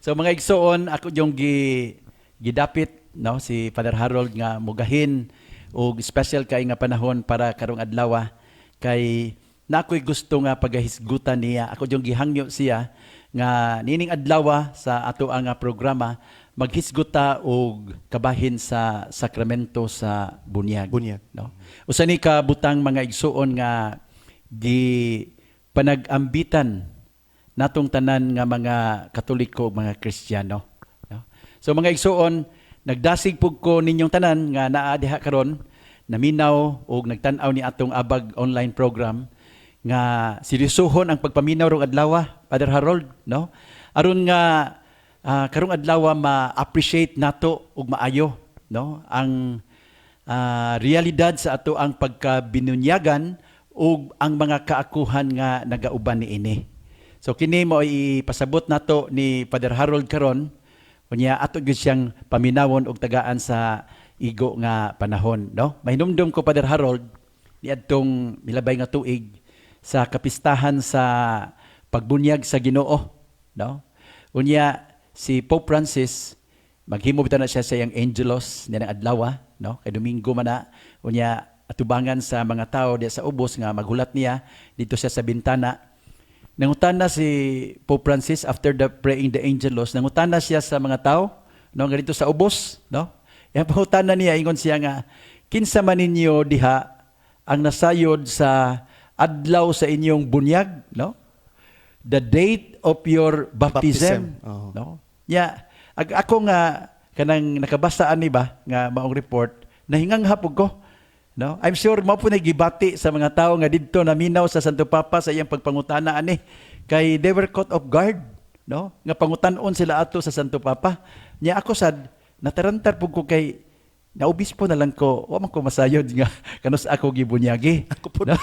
So mga igsoon, ako yung gidapit no si Father Harold nga mugahin og special kay nga panahon para karong adlaw kay na ako'y gusto nga pagahisgutan niya. Ako yung gihangyo siya nga nining adlaw sa ato ang programa maghisguta og kabahin sa sakramento sa bunyag. Bunyag. No? Usa ni ka butang mga igsoon nga gi panag-ambitan natong tanan nga mga Katoliko ug mga Kristiyano. No? So mga igsoon, nagdasig pug ko ninyong tanan nga naa diha karon, naminaw ug nagtan-aw ni atong abag online program nga seryosohon ang pagpaminaw rong adlaw, Father Harold, no? Aron nga karong adlaw ma-appreciate nato ug maayo, no? Ang realidad sa ato ang pagkabinunyagan ug ang mga kaakuhan nga nagauban niini. So kini mo ipasabot nato ni Father Harold karon, unya ato gyud siyang paminawon og tagaan sa igo nga panahon, no? Mahinumdum ko Father Harold niadtong milabay nga tuig sa kapistahan sa pagbunyag sa Ginoo, no? Unya si Pope Francis maghimo bitaw na siya sa iyang Angelos niya adlaw, no? Kay Domingo man na, unya atubangan sa mga tao diya sa ubos nga maghulat niya dito siya sa bintana. Nangutana si Pope Francis after the praying the Angelos, nangutana siya sa mga tao, no, nga dito sa ubos, no? Yang pangutana niya ingon siya nga, kinsa man ninyo diha ang nasayod sa adlaw sa inyong bunyag, no? The date of your baptism, no? Ya, ako nga kanang nakabasa ani ba nga maong report, nahingang hapog ko. No? I'm sure mao po nagibati sa mga tao nga didto naminaw sa Santo Papa sa iyang pagpangutana ani kay they were caught off guard, no? Nga pangutan-on sila ato sa Santo Papa. Nya ako sad natarantar pug ko kay naubispo na lang ko, wa man ko masayod nga kanus ako gibunyagi. Ako po no?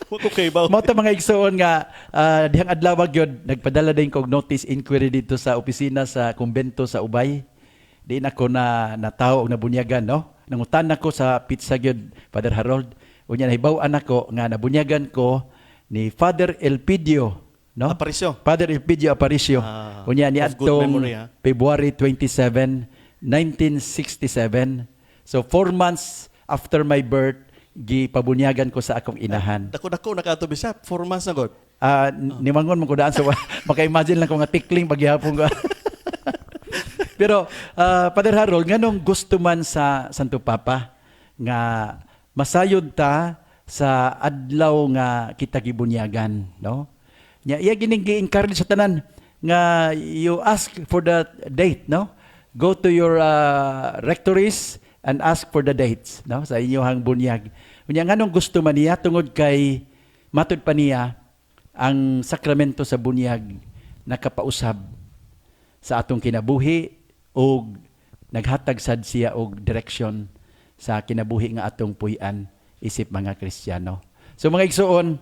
Wa ko kay baw. Mao ta mga igsoon nga dihang adlaw gyud nagpadala din kog notice inquiry dito sa opisina sa kumbento sa Ubay. Di na ko na natawo og nabunyagan, no? Nangutan ako sa pizza gyud Father Harold. Unya nahibaw-an ako nga nabunyagan ko ni Father Elpidio, no? Aparicio. Father Elpidio Aparicio. Unya ni adtong February 27, 1967. So 4 months after my birth, gipabunyagan ko sa akong inahan. Dako-dako nakato bisap, 4 months na god. Nimangon mo ko daan sa maka-imagine lang ko nga tikling paghihapon ko. Pero Father Harold, nganong gusto man sa Santo Papa nga masayod ta sa adlaw nga kita gibunyagan, no? Nya iya gining gi-encourage sa tanan nga you ask for the date, no? Go to your rectories and ask for the dates, no? Sa inyong bunyag. Unya nganong gusto man niya tungod kay matud pa niya ang sakramento sa bunyag nakapausab sa atong kinabuhi og naghatag sad siya og direksyon sa kinabuhi nga atong puy-an isip mga Kristiyano. So mga igsoon,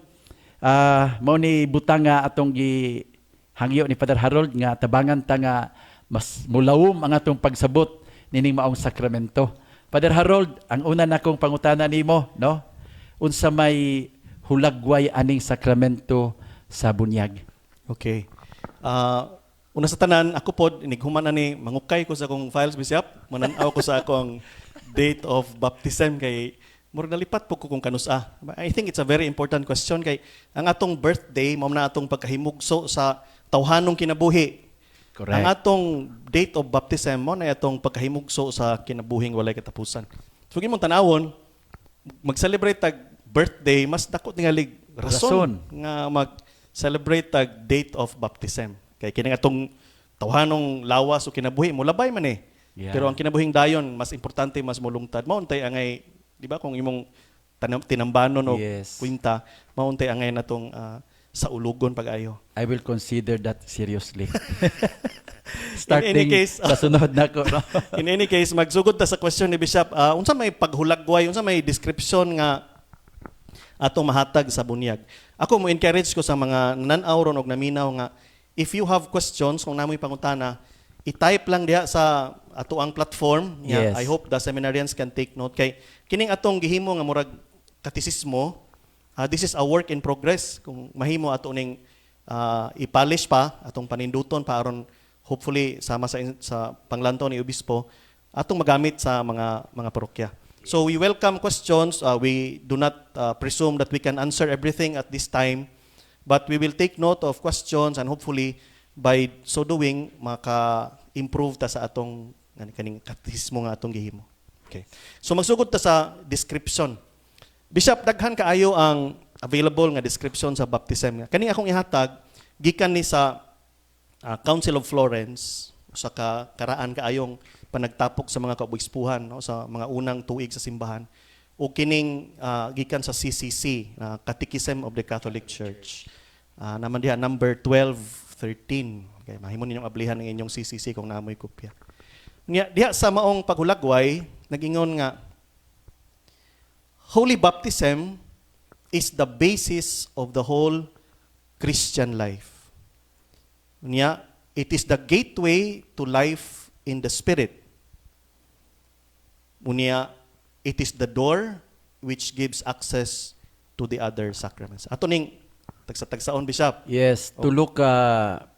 mao ni butang nga atong gihangyo ni Father Harold nga tabangan ta nga mas mulawom ang atong pagsabot nining maong sakramento. Father Harold, ang una nakong pangutana nimo, no? Unsa may hulagway aning sakramento sa bunyag? Okay. Una sa tanan, ako pod, inighuman na ni, mangukay ko sa akong files, Bishop. Mananaw ko sa akong date of baptism kay murag nalipat po ko kung kanusa. I think it's a very important question kay ang atong birthday, mao na atong pagkahimugso sa tawhanong kinabuhi. Correct. Ang atong date of baptism, mo na atong pagkahimugso sa kinabuhing walay katapusan. So, imong tanawon, mag-celebrate tag birthday, mas dako tingalig rason nga mag-celebrate tag date of baptism. Kay kini atong tawhanong lawas o kinabuhi mo labay man eh. Yeah. Pero ang kinabuhing dayon mas importante mas molungtad. Mauntay angay, di ba kung imong tinambanon o kwinta, mauntay angay natong sa ulugon pag-ayo. I will consider that seriously. Starting in any case, sa sunod na ko. No? In any case, magsugod ta sa question ni Bishop. Unsa may paghulagway, unsa may description nga atong mahatag sa bunyag. Ako mo encourage ko sa mga nananaw ron og naminaw nga if you have questions kung namoy pangutana, i-type lang diha sa ato ang platform. Yes. I hope the seminarians can take note kay kining atong gihimo nga murag katisismo. This is a work in progress. Kung mahimo ato ning i-polish pa atong paninduton pa aron hopefully sama sa panglantaw ni obispo atong magamit sa mga parokya. So we welcome questions. We do not presume that we can answer everything at this time, but we will take note of questions and hopefully by so doing maka-improve ta sa atong kaning katismo nga atong gihimo. Okay. So magsugod ta sa description. Bishop, daghan kaayo ang available nga description sa baptism. Kani akong ihatag gikan ni sa Council of Florence, sa karaan kaayong panagtapok sa mga kaobispuhan, no, sa mga unang tuig sa simbahan, o kining gikan sa CCC, Catechism of the Catholic Church. Naman diha number 1213. Okay, mahimo ninyong ablihan ng inyong CCC kung naamoy kopya. Diha sa maong paghulagway, nag-ingon nga Holy baptism is the basis of the whole Christian life. It is the gateway to life in the Spirit. It is the door which gives access to the other sacraments. Ato ning tagsa-tagsaon, Bishop. Yes, tulo ka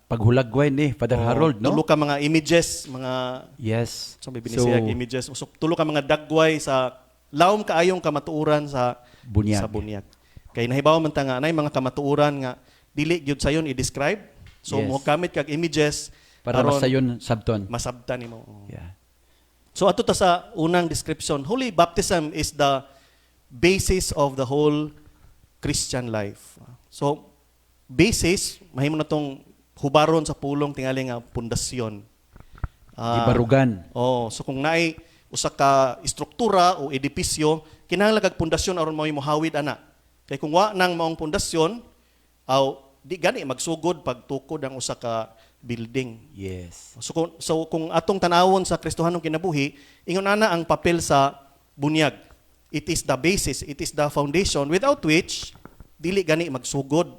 paghulagway ni Father Harold, no? Tulo ka mga images, mga Yes. so may binisiyag images. So, tulo ka mga dagway sa lawom kaayong kamatuuran sa bunyag. Kay nahibaw man ta nga nay mga kamatuuran nga dili gyud sayon i-describe. So Yes. mo gamit kag images Para aron masayon sabton. masabtan nimo. Yeah. So ato ta sa unang description, holy baptism is the basis of the whole Christian life. So basis mahimo na tong hubaron sa pulong tingali nga pundasyon. Ibarugan. So kung naay usa ka istruktura o edipisyo, kinahanglan kag pundasyon aron mao mohawid ana. Kay kung wa nang maong pundasyon, di gani magsugod pagtukod ang usa ka building. Yes. So kung atong tanawon sa Kristohanong kinabuhi, ingon ana ang papel sa bunyag. It is the basis, it is the foundation without which dili gani magsugod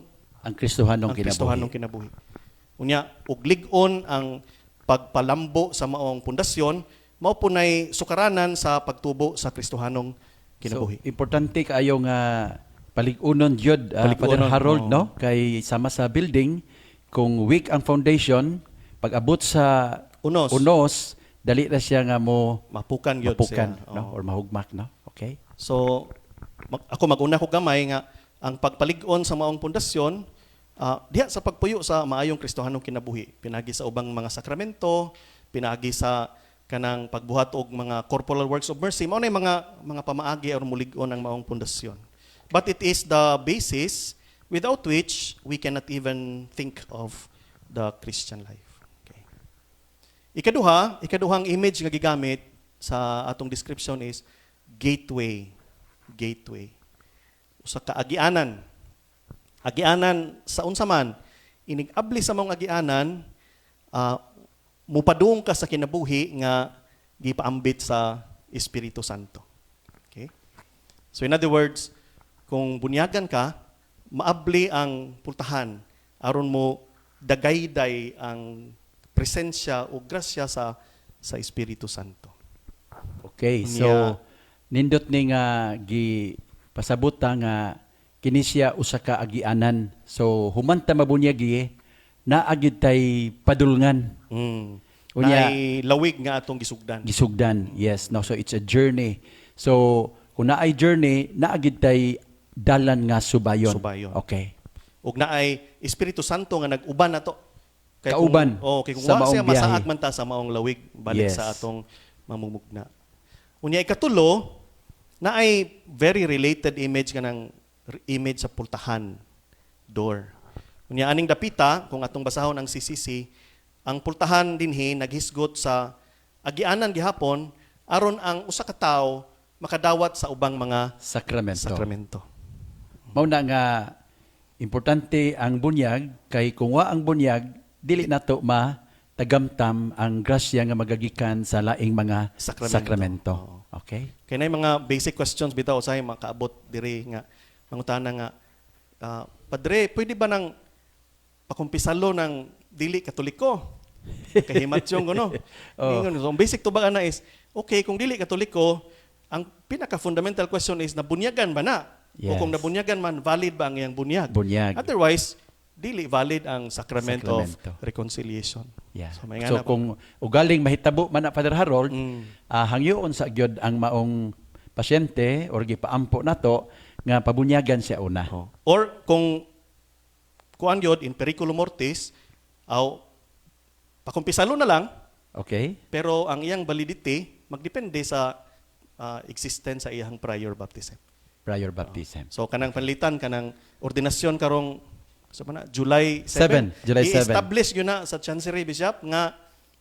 Ang Kristohanong ang Kristohanong kinabuhi. kinabuhi. Unya ug lig-on ang pagpalambo sa maong pundasyon, mao punay sukaranan sa pagtubo sa Kristohanong kinabuhi. So, importante kaayo nga palig-unon jud Father Palig-unon, Harold, oo. no? Kay sama sa building, kung weak ang foundation, pag-abot sa unos, dali na siya nga mo Mapukan gyud mapukan, siya. no? Or mahugmak, no? Okay? So ako maguna ko gamay nga ang pagpalig-on sa maong pundasyon diha sa pagpuyo sa maayong Kristohanong kinabuhi, pinagi sa ubang mga sakramento, pinagi sa kanang pagbuhat og mga corporal works of mercy, mao nay mga pamaagi aron mulig-on ang maong pundasyon. But it is the basis without which we cannot even think of the Christian life. Okay. Ikaduhang image nga gigamit sa atong description is gateway. Gateway. Usa ka agianan. Agianan sa unsa man, inig-abli sa mong agianan, mupadung ka sa kinabuhi nga gipaambit sa Espiritu Santo. Okay? So in other words, kung bunyagan ka, maabli ang pultahan aron mo dagayday ang presensya o grasya sa Espiritu Santo. Okay, so nindot ni nga pasabot nga kini siya usa ka agianan. So humanta mabunyagi naagid tay padulngan. Unya Naay lawig nga atong gisugdan. Yes, no, so it's a journey. So kung naay journey, naagid tay dalan nga subayon. Okay. Ug naay Espiritu Santo nga nag-uban nato. Kauban kung sa wa siya maong biyahe. masaad man ta sa maong lawig balik Yes. sa atong mamumugna. Unya ikatulo, naay very related image kanang image sa pultahan, door. Unya aning dapita kung atong basahon ang CCC, ang pultahan dinhi naghisgot sa agianan gihapon aron ang usa ka tawo makadawat sa ubang mga sakramento. Mao na nga importante ang bunyag kay kung wa ang bunyag dili nato tagamtam ang grasya nga magagikan sa laing mga sakramento. Okay? Kaya na mga basic questions bitaw usahay makaabot diri nga mangutana nga Padre, pwede ba nang pakumpisalo ng dili katoliko? Kahimatsyon ko no. So ang basic to ba na is okay kung dili katoliko, ang pinaka-fundamental question is nabunyagan ba na? Yes. O kung nabunyagan man, valid ba ang iyang bunyag? Bunyag. Otherwise, dili valid ang sacrament of Sakramento. reconciliation. Yeah. So, may So ngana pa. kung ugaling mahitabo man na Father Harold, Mm. hangyoon sa gyud ang maong pasyente or gipaampo nato nga pabunyagan siya una. Oh. Or kung kuan yun, in periculo mortis, aw pakumpisalo na lang, Okay? pero ang iyang validity magdepende sa existence sa iyang prior baptism. Prior baptism. So kanang panlitan kanang ordinasyon karong sa mana July 7. July 7. I-establish yun na sa Chancery Bishop nga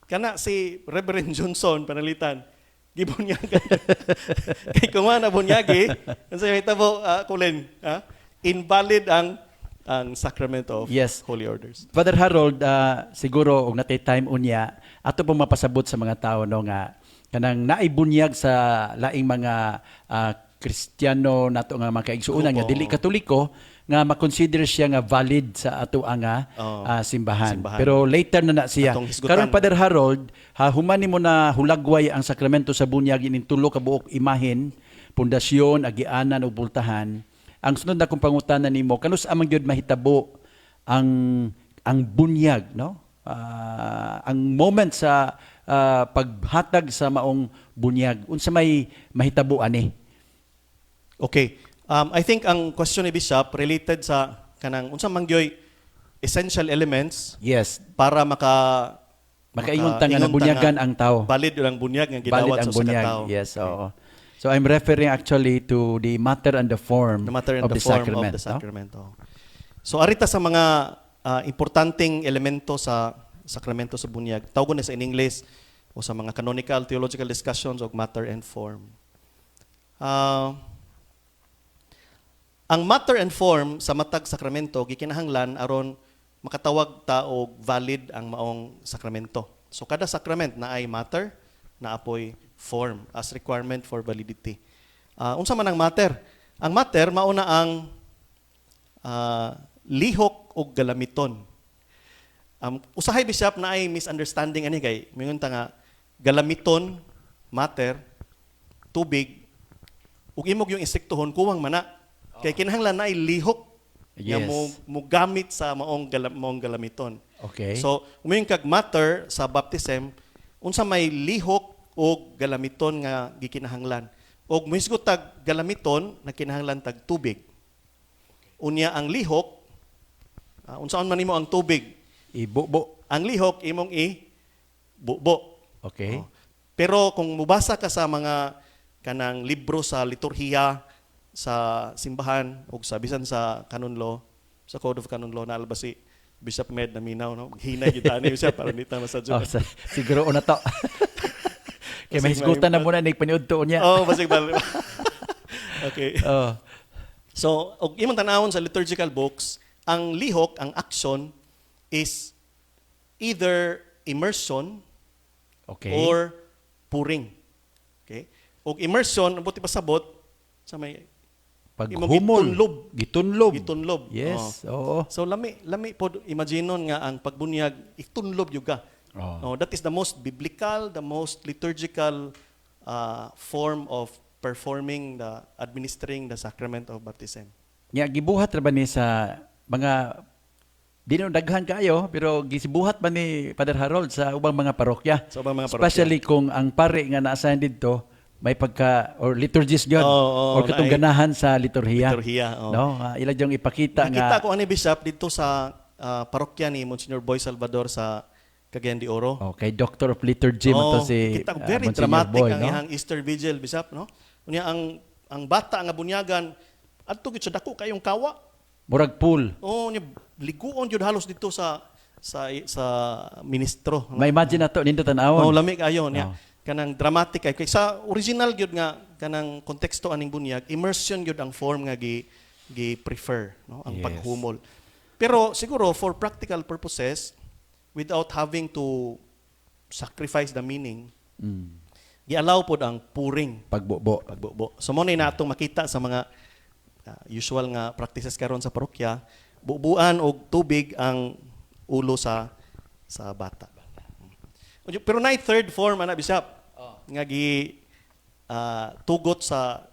kana si Reverend Johnson panalitan gibunyagan. Kay kung na bunyagi, unsa may tabo kulen, invalid ang sacrament of Yes. holy orders. Father Harold, siguro og natay time unya, ato pong mapasabot sa mga tao no nga kanang naibunyag sa laing mga Kristiyano nato nga mga kaigsuonan nga Grupo. dili Katoliko nga makonsider siya nga valid sa ato nga simbahan. Simbahan. Pero later na siya. Atong hisgutan. Karon Father Harold, human nimo na hulagway ang sakramento sa bunyag ining tulo ka buok imahen, pundasyon, agianan ug bultahan. Ang sunod na kong pangutanan nimo, kanus amang gyud mahitabo ang bunyag, no? Ang moment sa paghatag sa maong bunyag, unsa may mahitabo ani? Okay. I think ang question ni Bishop related sa kanang unsa mangyoy essential elements Yes, para makaingon ta nga nabunyagan ang tao. valid yung ang bunyag nga Valid gidawat ang sa usa ka bunyag. tawo. Yes, oo. So I'm referring actually to the matter and the form, The matter and of the the form sacrament. of the no? sacrament. Oh. So arita sa mga importanteng elemento sa sakramento sa bunyag. Tawgon ni sa in English o sa mga canonical theological discussions og matter and form. Ang matter and form sa matag sakramento gikinahanglan aron makatawag ta og valid ang maong sakramento. So kada sakrament na ay matter, na apoy form as requirement for validity. Unsa man ang matter? Ang matter mauna ang lihok ug galamiton. Usahay Bishop na ay misunderstanding ani kay mingon ta nga galamiton, matter, tubig ug imog yung insektohon kuwang mana. Kay kinahanglan na ay lihok nga Yes. mo gamit sa maong galamiton. Okay. So, umayon kag matter sa baptism, unsa may lihok o galamiton nga gikinahanglan. Og muhisgot tag galamiton na kinahanglan tag tubig. Unya ang lihok, unsaon man nimo ang tubig? Ibubo. Ang lihok imong bubo. Okay. Pero kung mubasa ka sa mga kanang libro sa liturhiya sa simbahan o sa bisan sa canon law, sa Code of Canon Law na albasi Bishop Med na minaw no hinay gyud ani siya para nita masadyo. Siguro una to. Kaya may hisgutan na muna ni paniudto niya. Oh, basig bal. Okay. Oh. So, og imong tanawon sa liturgical books, ang lihok, ang action is either immersion Okay. or pouring. Okay? Og immersion, buti pasabot sa may Paghumol. Gitunlob. gitunlob. Yes. Oo. So lami pod imaginon nga ang pagbunyag itunlob gyud ka. Oh. That is the most biblical, the most liturgical form of performing administering the sacrament of baptism. Nya gibuhat ra ba ni sa mga di na daghan kayo pero gisibuhat ba ni Father Harold sa ubang mga parokya? Sa ubang mga parokya. Especially kung ang pare nga na-assign dito may pagka or liturgist gyud Oo, or katong ganahan sa liturhiya. Liturhiya, oo. No, ila jong ipakita Nakita nga ko ani Bishop dito sa parokya ni Monsignor Boy Salvador sa Cagayan de Oro. kay Doctor of Liturgy mo to si kita ko very Monsignor dramatic Boy, ang no? ihang Easter Vigil, Bishop, no? Unya ang bata nga bunyagan adto gid sa dako kayong kawa. Murag pool. Oh, nya liguon jud halos dito sa ministro. No? May imagine nato nindo tan-awon. Oh, lami kayo niya. Oh. Kanang dramatic kay sa original gyud nga kanang konteksto aning bunyag, immersion gyud ang form nga gi prefer, no? Ang Yes. paghumol. Pero siguro for practical purposes without having to sacrifice the meaning, gi-allow pod ang pouring, Pagbubo. pagbubo. So mo na natong makita sa mga usual nga practices karon sa parokya, bubuan og tubig ang ulo sa bata. Pero na third form ana Bishop nga gi tugot sa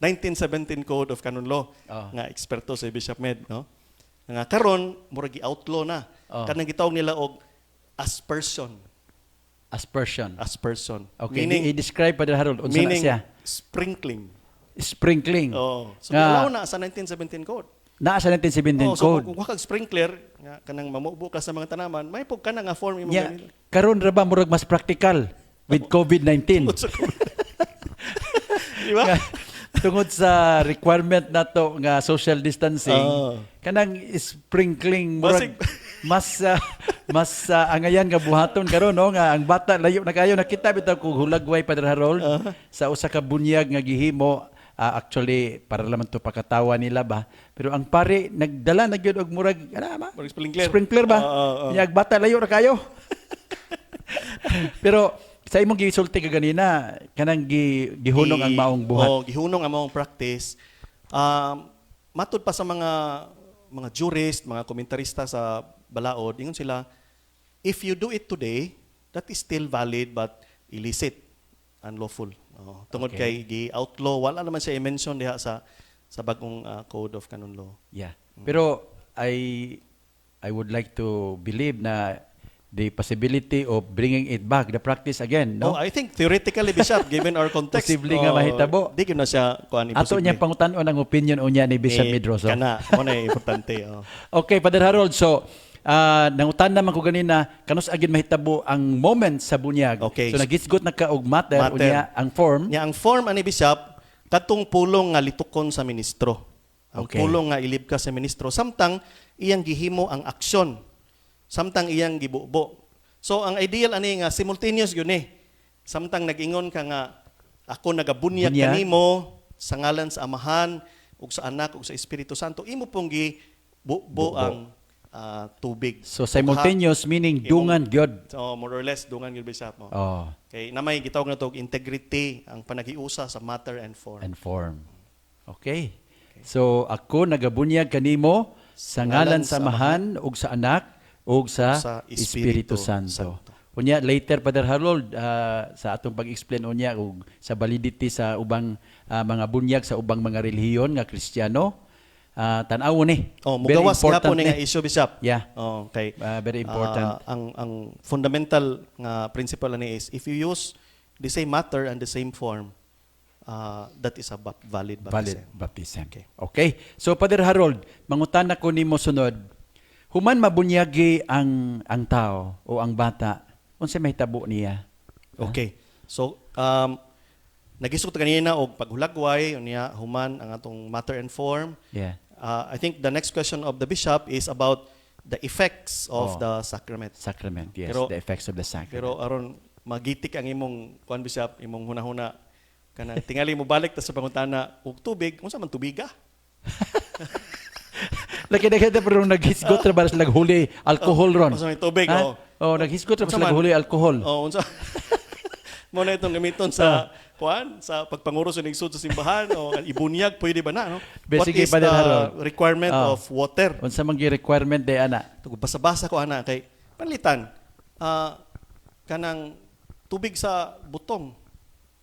1917 Code of Canon Law nga eksperto si Bishop Med, no? Nga karon murag gi-outlaw na. Oh. Kanang gitawag nila og Aspersion. Aspersion. Okay, Meaning, i-describe Father Harold unsa na meaning siya? sprinkling. Sprinkling. Oh, so Nga, wala na sa 1917 code. naa sa 1917 So code. kung wakag sprinkler nga kanang mamubo ka sa mga tanaman, may pug kana nga form imo Nya, ganito. karon ra ba murag mas practical with COVID-19? Tungod sa COVID. Di ba? Nga, tungod sa requirement nato nga social distancing, Oo. kanang sprinkling murag Basig- mas angayan nga buhaton karon no nga ang bata layo na kayo nakita bitaw kung hulagway Padre Harold sa usa ka bunyag nga gihimo. Actually para lamang to pakatawa nila ba, pero ang pare nagdala na gyud og murag ana ba? Murag sprinkler. Sprinkler ba? Yang bata layo ra kayo. Pero sa imong gisulti ka ganina kanang gihunong ang maong buhat. Oh, gihunong ang maong practice. Matud pa sa mga jurist, mga komentarista sa balaod, ingon sila, if you do it today, that is still valid but illicit, unlawful. Oh, tungod Okay. kay gi-outlaw, wala naman siya i-mention diha sa bagong Code of Canon Law. Yeah. Pero I would like to believe na the possibility of bringing it back, the practice again, no? Oh, I think theoretically, Bishop, given our context, Posible nga mahitabo. Di gyud na siya kuan Ato niya pangutan-on ang opinion unya ni Bishop Medroso. Kana, mo na importante. Oh. Okay, Father Harold, so nangutan naman ko ganina, kanus agin mahitabo ang moment sa bunyag. Okay. So nagisgot na ka og matter, Matter. unya ang form. Nya ang form ani Bishop katong pulong nga litukon sa ministro. Ang Okay. pulong nga ilibka sa ministro samtang iyang gihimo ang aksyon. Samtang iyang gibubo. So ang ideal ani nga simultaneous gyud ni. Samtang nag-ingon ka nga ako nagabunyag Bunyag. kanimo sa ngalan sa Amahan ug sa Anak ug sa Espiritu Santo, imo pong gibubo ang tubig. So simultaneous meaning dungan gyud. So more or less dungan gyud Bishop mo. Oh, Kay namay gitawag na to og integrity ang panagiusa sa matter and form. and form. Okay. So ako nagabunyag kanimo sa ngalan sa Amahan ug sa Anak ug sa Sa Espiritu Espiritu Santo. Santo. Unya later Father Harold sa atong pag-explain unya ug sa validity sa ubang mga bunyag sa ubang mga relihiyon nga Kristiyano, tan-aw ni. Oh, Very mugawas important gyapon ni nga ni. issue Bishop. Yeah. Oh, okay. Very important. Ang fundamental nga principle ani is if you use the same matter and the same form, that is a valid baptism. Baptism. Okay. Okay. So Father Harold, mangutan ako nimo sunod. Human mabunyagi ang tao o ang bata, unsa may tabo niya? Okay. So nagisgot kanina og paghulagway unya human ang atong matter and form. Yeah. I think the next question of the bishop is about the effects of Oh. the sacrament. Sacrament, yes. Pero- the effects of the sacrament. Pero aron magitik ang imong kuan bishop, imong hunahuna kanang tingali mo balik ta sa pangutana og tubig, unsa man tubiga? Lagi na kita pero naghisgot ra ba sila huli alcohol ron. Unsa may tubig? Ha? Oh. Oh, naghisgot ra ba Unsa sila man? huli alcohol. Oh, unsa? Mo na itong gamiton sa kuan sa pagpanguro sa nagsud sa simbahan o ibunyag pwede ba na no? What Sige, is Padre the Harold. requirement Oh. of water? Unsa man gi requirement day ana? Tug basa-basa ko ana kay panlitan kanang tubig sa butong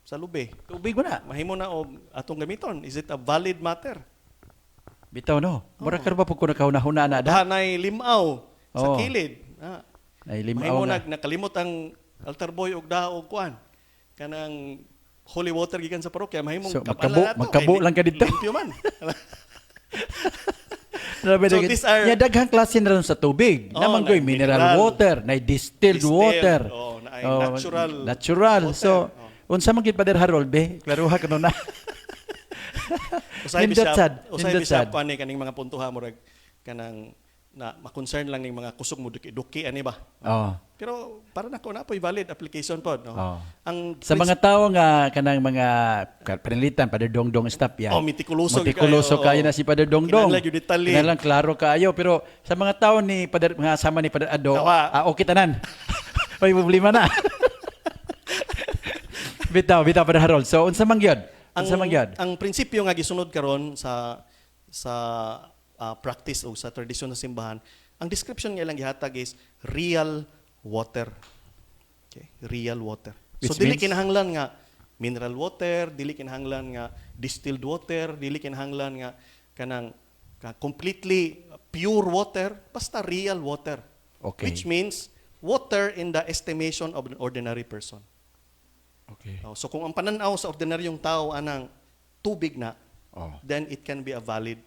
sa lube. Tubig mo na. Mahimo na og atong gamiton. Is it a valid matter? Bitaw no. Mura ka ba pud ko nakahuna na da? Dahanay limaw sa Oo. kilid. Ay limaw Mahimo na. nakalimot ang altar boy og daog kuan. Kanang holy water gikan sa parokya mahimong So, kapalan nato. magkabo Kay lang ka dito. Limpyo man. Grabe So, na- these are- Nya daghang klase na ron sa tubig. Oh, Naman na ko'y mineral mineral. water, na distilled water. Oh, na ay Oh, natural. Natural. water. So, unsa man gid Father Harold be? Klaruha ka na. Usay Nindot bisap, sad, usay nindot bisap sad. kuan ni kaning mga puntuha murag kanang na ma-concern lang ning mga kusog mo duki ani ba. Oh. Pero para nako na po'y valid application pod no. Oh. Ang Sa mga tao nga kanang mga panilitan Father Dongdong stop yan. Oh, mitikuloso Mitikuloso kayo na si Father Dongdong. Kinahanglan yung detalye. Kinahanglan klaro kayo pero sa mga tao ni Father mga sama ni Father Ado, Tawa. okay tanan. May problema na. bitaw Father Harold. So unsa man gyud? Unsa man gyud? ang prinsipyo nga gisunod karon sa practice o sa tradisyon sa simbahan, ang description nga ilang gihatag is real water. Okay, real water. So Which dili means- kinahanglan nga mineral water, dili kinahanglan nga distilled water, dili kinahanglan nga kanang completely pure water, basta real water. Okay. Which means water in the estimation of an ordinary person. Okay. So kung ang pananaw sa ordinaryong tao anang tubig na, Oh. then it can be a valid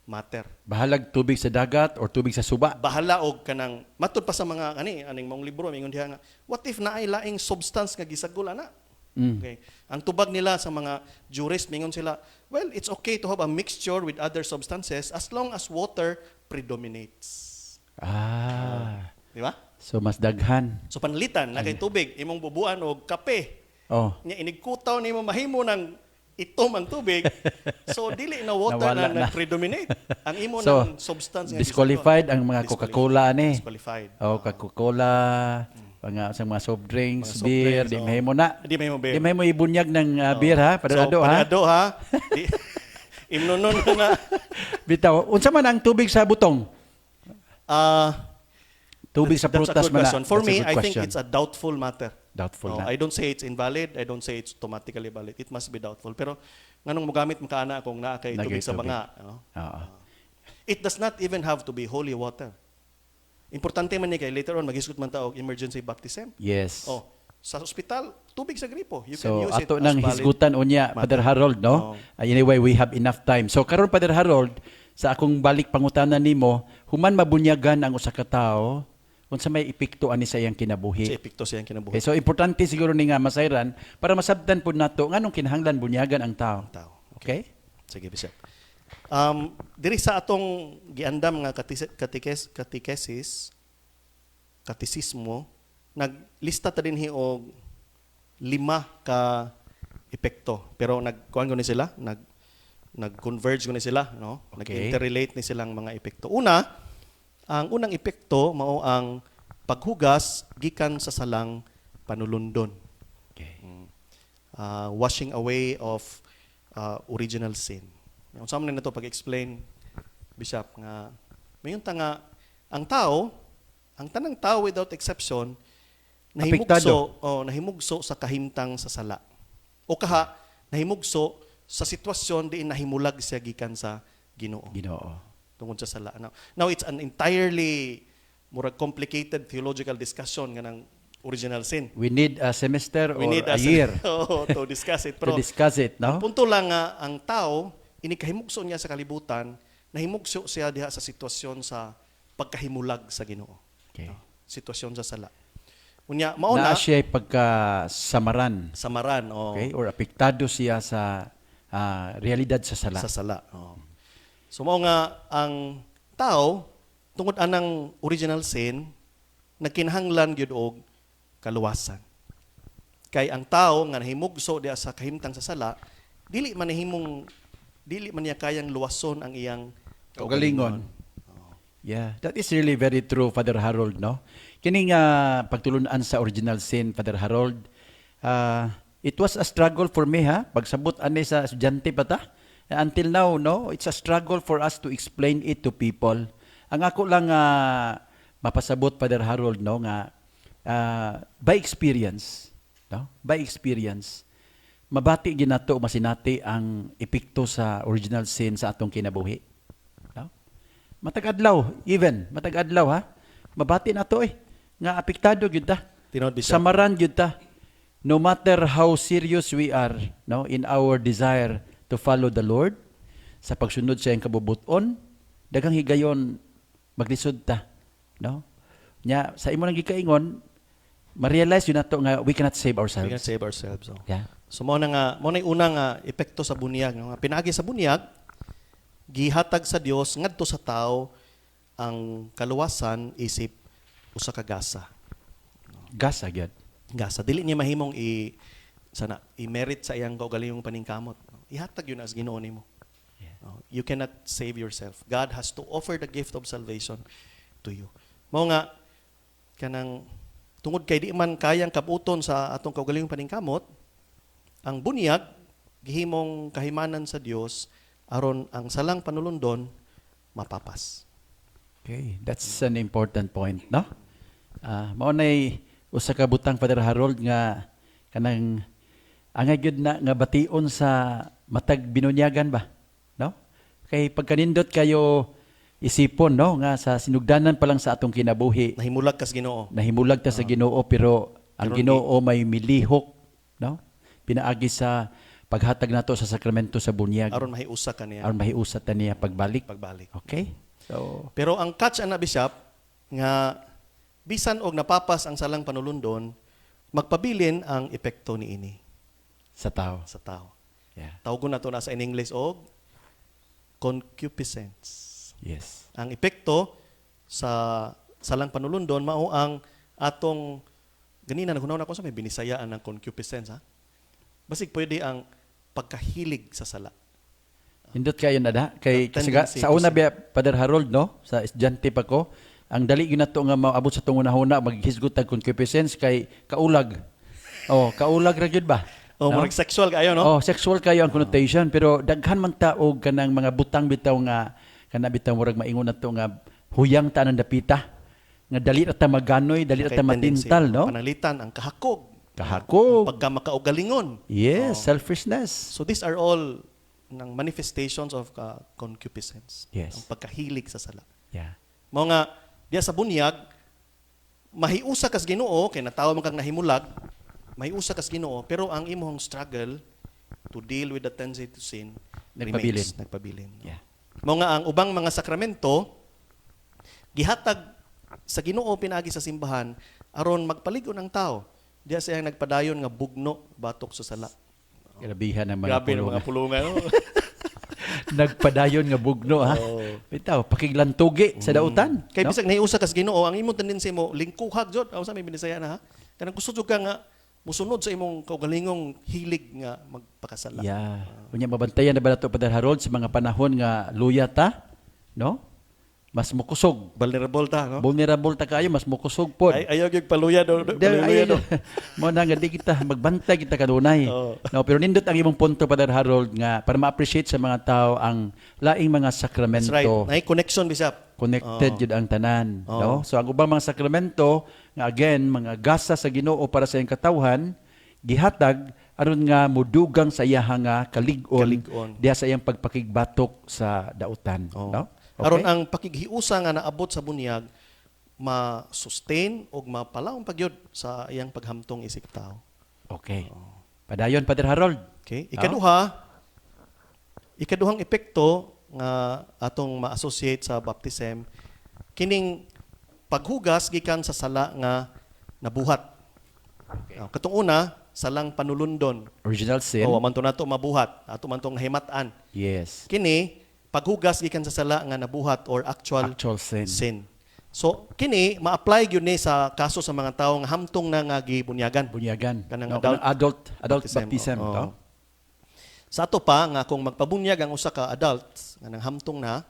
matter. Bahalag tubig sa dagat or tubig sa suba. Bahala og kanang matud pa sa mga aning mong libro mingon diha nga what if naay laing substance nga gisagol ana? Okay. Ang tubag nila sa mga jurist mingon sila, well, it's okay to have a mixture with other substances as long as water predominates. Di ba? So mas daghan. So panlitan na kay tubig imong bubuan og kape. Oh. Nya inigkutaw nimo mahimo ng itom ang tubig. So dili na water Nawala na na. predominate. Ang imo So, ng substance nga disqualified gisagol. ang mga Disqualified. Coca-Cola ani. Disqualified. Oh, Coca-Cola, sa mga soft drinks, Mga soft beer, drinks, di oh. mahimo na. Di mahimo beer. Di mahimo ibunyag ng beer ha, paderado so, ha. paderado ha. Imnonon na. Bitaw, unsa man ang tubig sa butong? Tubig sa That's a prutas good man na. question. For That's a me, good I think question. it's a doubtful matter. Doubtful na. I don't say it's invalid. I don't say it's automatically valid. It must be doubtful. Pero nganong mogamit makaana kung naa kay tubig sa Tubig. banga. Oo. It does not even have to be holy water. Importante man ni kay later on maghisgot man ta og emergency baptism. Yes. Oh, sa ospital, tubig sa gripo. You can So use it ato as nang valid hisgutan unya matter. Father Harold no. Anyway, we have enough time. So karon Father Harold, sa akong balik pangutanan nimo, human mabunyagan ang usa ka tawo unsa may epekto ani sa iyang Sa kinabuhi. epekto siyang kinabuhi. Okay, so importante siguro ni nga masayran para masabtan pud nato nganong kinahanglan bunyagan ang tawo. Tao. Okay? Sige, Bishop. Diri sa atong giandam nga katekesismo, naglista ta dinhi og 5 ka epekto. Pero nagkuan ni sila, nag-converge ni sila, no? Okay. Nag-interrelate ni silang mga epekto. Una, ang unang epekto mao ang paghugas gikan sa salang panulundon. Okay. Washing away of original sin. Unsa man nito pag-explain, Bishop, nga mayon ta nga ang tanang tao without exception nahimugso sa kahimtang sa sala. O kaha nahimugso sa sitwasyon diin nahimulag siya gikan sa Ginoo. Ginoo. Tungod sa sala. Now it's an entirely murag complicated theological discussion nga ng original sin. We need a semester or We need a year to discuss it. to Pero discuss it, no? ang punto lang nga, ang tao, inikahimugso niya sa kalibutan, nahimugso siya diha sa sitwasyon sa pagkahimulag sa Ginoo. Okay. Sitwasyon sa sala. Unya, mauna, Na siya pagkasamaran, samaran, okay? Or apektado siya sa realidad sa sala. sa sala. So, mao nga, ang tao, tungod anang original sin, nagkinahanglan gyud og kaluwasan. Kay ang tao nga nahimugso diha sa kahimtang sa sala, dili man niya kayang luwason ang iyang Kaugalingon. Yeah, that is really very true, Father Harold, no? Kini nga pagtulunan sa original sin, Father Harold, it was a struggle for me, ha? Pagsabot ani sa estudyante pa ta. Until now, no, it's a struggle for us to explain it to people. Ang ako lang mapasabot, Father Harold, no, nga by experience, no? By experience, mabati ginato masinati ang epekto sa original sin sa atong kinabuhi. No? Matag-adlaw, matag-adlaw ha. Mabati na to nga apektado gyud ta. Tinod, Bishop. Samaran gyud ta. No matter how serious we are, no, in our desire to follow the Lord, sa pagsunod sa iyang kabubuton, daghang higayon maglisod ta, no? Nya sa imo nang gikaingon, ma-realize yun nato nga we cannot save We ourselves. can save ourselves. Yeah. So mao na yung unang epekto sa bunyag, no? Pinaagi sa bunyag, gihatag sa Dios ngadto sa tao ang kaluwasan isip usa ka gasa. Gasa gyud. Gasa dili niya mahimong i-merit sa iyang kaugalingong paningkamot. Ihatag yun as Ginoo nimo. No? You cannot save yourself. God has to offer the gift of salvation to you. Mao nga kanang tungod kay di man kayang kabuton sa atong kaugalingong paningkamot, ang bunyag gihimong kahimanan sa Dios aron ang salang panulundon mapapas. Okay, that's an important point, no? Mao nay usa ka butang, Father Harold, nga kanang angay gyud na nga bation sa matag binunyagan ba, no? Kay pagkanindot kayo isipon no nga sa sinugdanan pa lang sa atong kinabuhi Nahimulag kas Ginoo. nahimulag ta sa Ginoo pero ang Pero Ginoo may milihok no pinaagi sa paghatag nato sa sakramento sa bunyag Aron mahiusa ka niya aron mahiusat ta niya pagbalik. pagbalik. Okay? So Pero ang catch ana Bishop nga bisan og napapas ang salang panulundon, magpabilin ang epekto niini sa tao. sa tao. Yeah. Tawgon nato na sa in English og concupiscence. Yes. Ang epekto sa salang panulundon mao ang atong ganina nagunaw na ko sa may binisayaan ng concupiscence ha. Basig pwede ang pagkahilig sa sala. Indot kayo na da kay kasi Tendency sa to una sin. ba Father Harold no sa estudyante pa ko ang dali gyud nato nga maabot sa tong unahuna maghisgot tag concupiscence kay kaulag. Oh, kaulag ra gyud ba? O No? murag sexual kayo no? Oh, sexual kayo ang connotation pero daghan man ta og kanang mga butang bitaw nga kana bitaw murag maingon nato nga huyang ta ng dapita nga dali ra ta maganoy, dali ra Kay ta tendency, matintal no? Pananglitan ang kahakog. Kahakog. Pagka makaugalingon. Yes, selfishness. So these are all ng manifestations of concupiscence. Yes. Ang pagkahilig sa sala. Yeah. Mao nga diya sa bunyag mahiusa kas Ginoo kay natawo man kang nahimulag, mahiusa kas Ginoo pero ang imong struggle to deal with the tendency to sin Nagpabilin. nagpabilin. Yeah. Mao nga ang ubang mga sakramento gihatag sa Ginoo pinaagi sa simbahan aron magpaligon ang tao. Diya siya nagpadayon nga bugno batok sa sala. Grabihan ang mga Grabe ng mga pulungan. no? Nagpadayon nga bugno ha. Bitaw pakiglantugi sa dautan. Kay no? bisag nahiusa kas Ginoo ang imong tendency mo lingkuhag jud aw sa may binisaya na ha. Kanang gusto jud ka nga musunod sa imong kaugalingong hilig nga magpakasala. Yeah. Unya mabantayan na ba nato Father Harold sa mga panahon nga luya ta, no? Mas mukusog. Vulnerable ta no. Vulnerable ta kayo, mas mukusog pod. Ay ayaw gyud paluya do. Ay, mo na nga di kita magbantay kita kanunay. Oo. No, pero nindot ang imong punto Father Harold nga para ma-appreciate sa mga tao ang laing mga sakramento. That's right. Nay connection Bishop. Connected jud ang tanan, Oo. no? So ang ubang mga sakramento nga again mga gasa sa Ginoo para sa iyang katawhan gihatag aron nga mudugang sa iya nga kalig-on Kalig-on. diha sa iyang pagpakigbatok sa dautan, Oo. no? Aron ang pakighiusa nga naabot sa bunyag ma-sustain o mapalaong pagyud sa iyang paghamtong isip tao. Okay. Padayon Father Harold. Okay? Ikaduhang epekto nga atong ma-associate sa baptism kining paghugas gikan sa sala nga nabuhat. Katong una, salang panulundon. Original sin. O man to nato mabuhat, ato man tong nahimatan. Yes. Kini paghugas gikan sa sala nga nabuhat or actual Sin. sin. So kini ma-apply gyud ni sa kaso sa mga tawo nga hamtong na nga gibunyagan. Bunyagan. Kanang No, adult adult baptism, baptism, oo. to? Sa ato pa nga kung magpabunyag ang usa ka adults nga nang hamtong na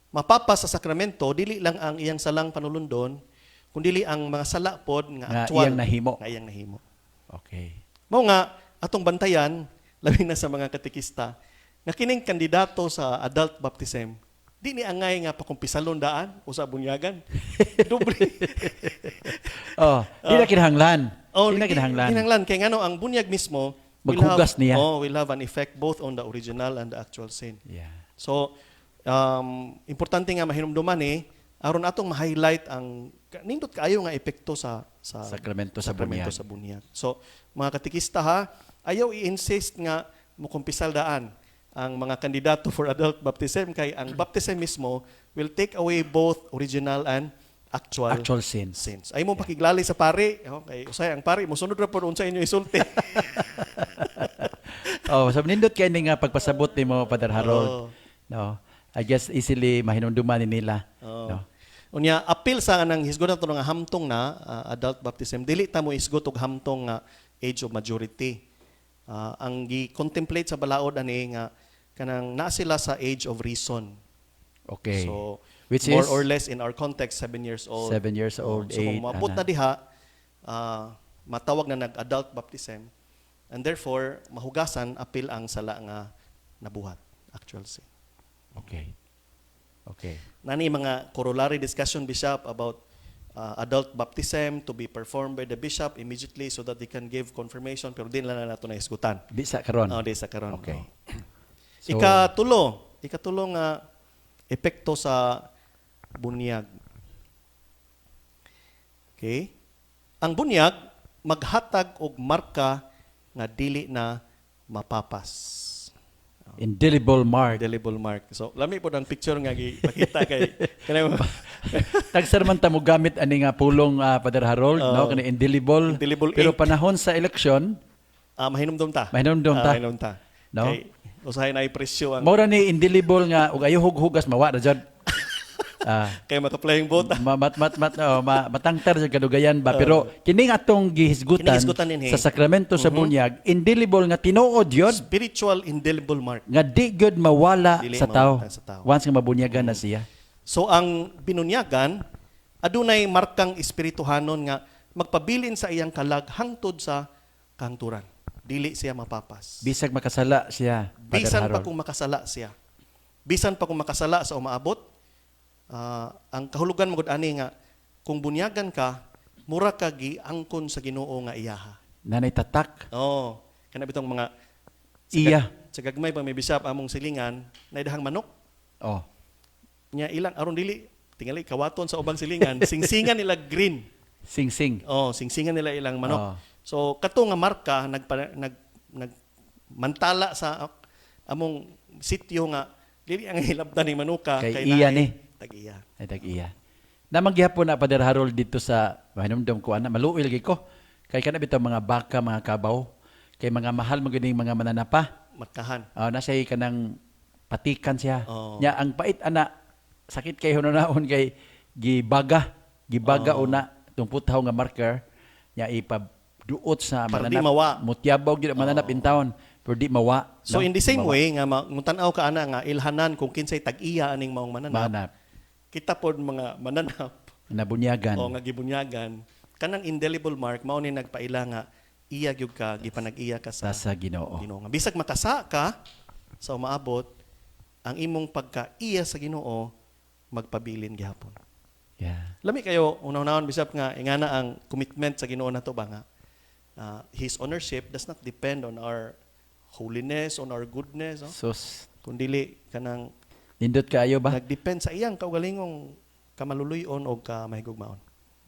mapapas sa sakramento dili lang ang iyang salang panulundon kundi ang mga sala pod nga Nga actual iyang nahimo. nga iyang nahimo. Okay. Mao nga atong bantayan labi na sa mga katekista nga kining kandidato sa adult baptism di ni angay nga pakumpisalon daan o sa bunyagan. Doble. Oh, di na kinahanglan. Oh, Di na kinahanglan. Kinahanglan kay ngano ang bunyag mismo Maghugas niya. will have an effect both on the original and the actual sin. Yeah. So, importante nga mahinumduman aron atong ma-highlight ang nindot kaayo nga epekto sa Sakramento sa bunyag. So, mga katekista ha, ayaw i-insist nga mukumpisal daan ang mga kandidato for adult baptism kay ang baptism mismo will take away both original and actual sins. sins. Ay mo pakiglali sa pari, kay usay ang pari mosunod ra pod unsa inyo isulti. Oh, so nindot kay nga pagpasabot nimo Father Harold. No. I guess easily mahinumduman ni nila. No. Unya appeal sa anang hisgot nato nga hamtong na adult baptism dili ta mo isgot og hamtong nga age of majority. Ang gi-contemplate sa balaod ani nga kanang naa sila sa age of reason. Okay. So Which more is or less in our context 7 years old. 7 years old, So kung 8, maabot na diha matawag na nag-adult baptism and therefore mahugasan appeal ang sala nga nabuhat actual sin. Okay. Okay. Nani mga corollary discussion bishop about adult baptism to be performed by the bishop immediately so that they can give confirmation pero din lang na nato na isgutan. Di sa karon. Di sa karon. Okay. So, ikatulo nga epekto sa bunyag. Okay? Ang bunyag maghatag og marka nga dili na mapapas. Indelible mark. Indelible mark. So, lami po ang picture nga gipakita kay kanang Tagsar man ta mo gamit ani nga pulong Father Harold, no, kani indelible. Indelible Pero ink. panahon sa eleksyon, mahinumdum ta. Mahinumdum ta. Mahinumdum ta. No? Kay usahay na presyo ang maura ni indelible nga ug ayo hugas mawa na jud. kay maka-playing boat. Matangtar sa kadugayan ba, pero kining atong gihisgutan Kinihisgutan din, sa sakramento sa bunyag, indelible nga tinuod yun Spiritual indelible mark. nga di gyud mawala Dili sa tao mawala sa tao. once nga mabunyagan na siya. So ang binunyagan adunay markang espirituhanon nga magpabilin sa iyang kalag hangtod sa kahangturan. Dili siya mapapas. Bisag makasala siya, Father Bisan pa Harold. kung makasala siya. Bisan pa kung makasala sa umaabot, ang kahulugan mo gud ani nga kung bunyagan ka, mura ka giangkon sa Ginoo nga iyaha. Nanay tatak, Oh, kana bitong mga iya. sa gagmay pa may bisap among silingan na idahang manok. Oh, Nya ilang aron dili tingali kawaton sa ubang silingan, singsingan nila green. sing-sing. Oh, singsingan nila ilang manok. Oh. So kato nga marka mantala sa among sityo nga dili ang hilabdan ni manuka Kay iya naay ni. tag-iya. Ay tag-iya. Namang gihapon na Father Harold dito sa mahinumdum ko ana, maluoy lagi ko. Kay kana bitaw mga baka, mga kabaw, kay mga mahal mo gining mga mananapa. Markahan. Nasa kanang patikan siya. Oh. Nya ang pait ana sakit kay hunanaon kay gibaga una tung putaw nga marker nya ipaduot sa Para mananap. di mawa. Mutyabaw gyud ang mananap in town pero di mawa. So no? in the same Mawa. way nga mutanaw ka ana nga ilhanan kung kinsay tag-iya aning maong mananap. Mananap. Kita pod mga mananap Nabunyagan. o nga gibunyagan kanang indelible mark mao ni nagpaila nga iya gyud ka gipanag-iya ka sa sa Ginoo. Ginoo. Nga bisag makasa ka sa umaabot, ang imong pagka-iya sa Ginoo magpabilin gihapon. Yeah. Lami kayo unahon bisap nga ingana ang commitment sa Ginoo nato ba nga his ownership does not depend on our holiness, on our goodness, no? Sus, Kundi kanang nindot kaayo ba? nagdepend sa iyang kaugalingong kamaluluyon o kamahigugmaon.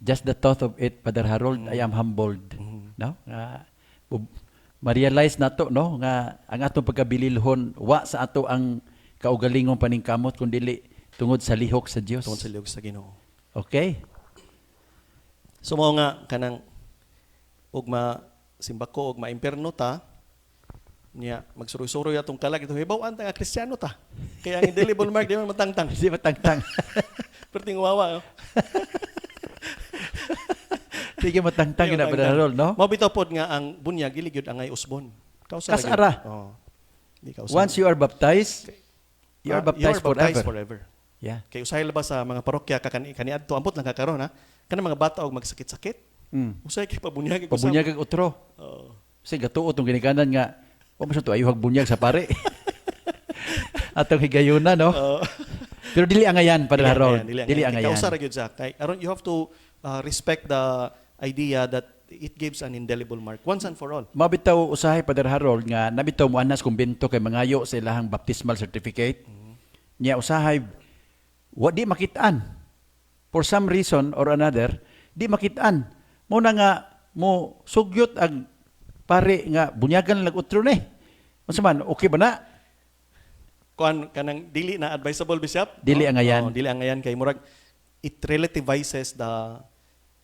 Just the thought of it, Father Harold, I am humbled. No? Ma-realize na to, no? Nga ang atong pagkabililhon, wa sa ato ang kaugalingong paningkamot, kundi tungod sa lihok sa Dios. Tungod sa liog sa Ginoo. Okay? So mao nga kanang ug simbako ug maimperno ta niya magsuroy-suroy atong kalag ito hibaw-an ta nga Kristiyano ta. Kaya ang indelible mark di man matangtang. Kasi matangtang. Perting wawa. No? Sige, matangtang yun na, Father Harold, no? Mao bitaw pod nga ang bunyag dili gyud angay usbon. Kausa Kasara. Oh. Di kausa. Once you are baptized, you are baptized forever. forever. Yeah. Kay usahay ba sa mga parokya kaniadto ambot lang kakaron ha. Kanang mga bata og magsakit-sakit. Usay kay pabunyag Pabunyag ang utro. Oh. Kasi gatuot itong ginikanan nga, o masyado ayuhag bunyag sa pare. Atong higayuna, no? Oh. Pero dili angayan, Father Harold. Dili angayan. Kausa ra gyud sa kay aron you have to respect the idea that it gives an indelible mark once and for all. Mabitaw usahay, Father Harold, nga nabitaw mo anas kumbento kay mangayo sa ilahang baptismal certificate. Niya usahay, di makitaan. For some reason or another, di makitaan. Muna nga, mo sugyot ang pare nga bunyagan lang utro ni. Unsa man, okay ba na? Kuan kanang dili na advisable bishop? Dili angayan. Oh, dili angayan kay murag it relativizes the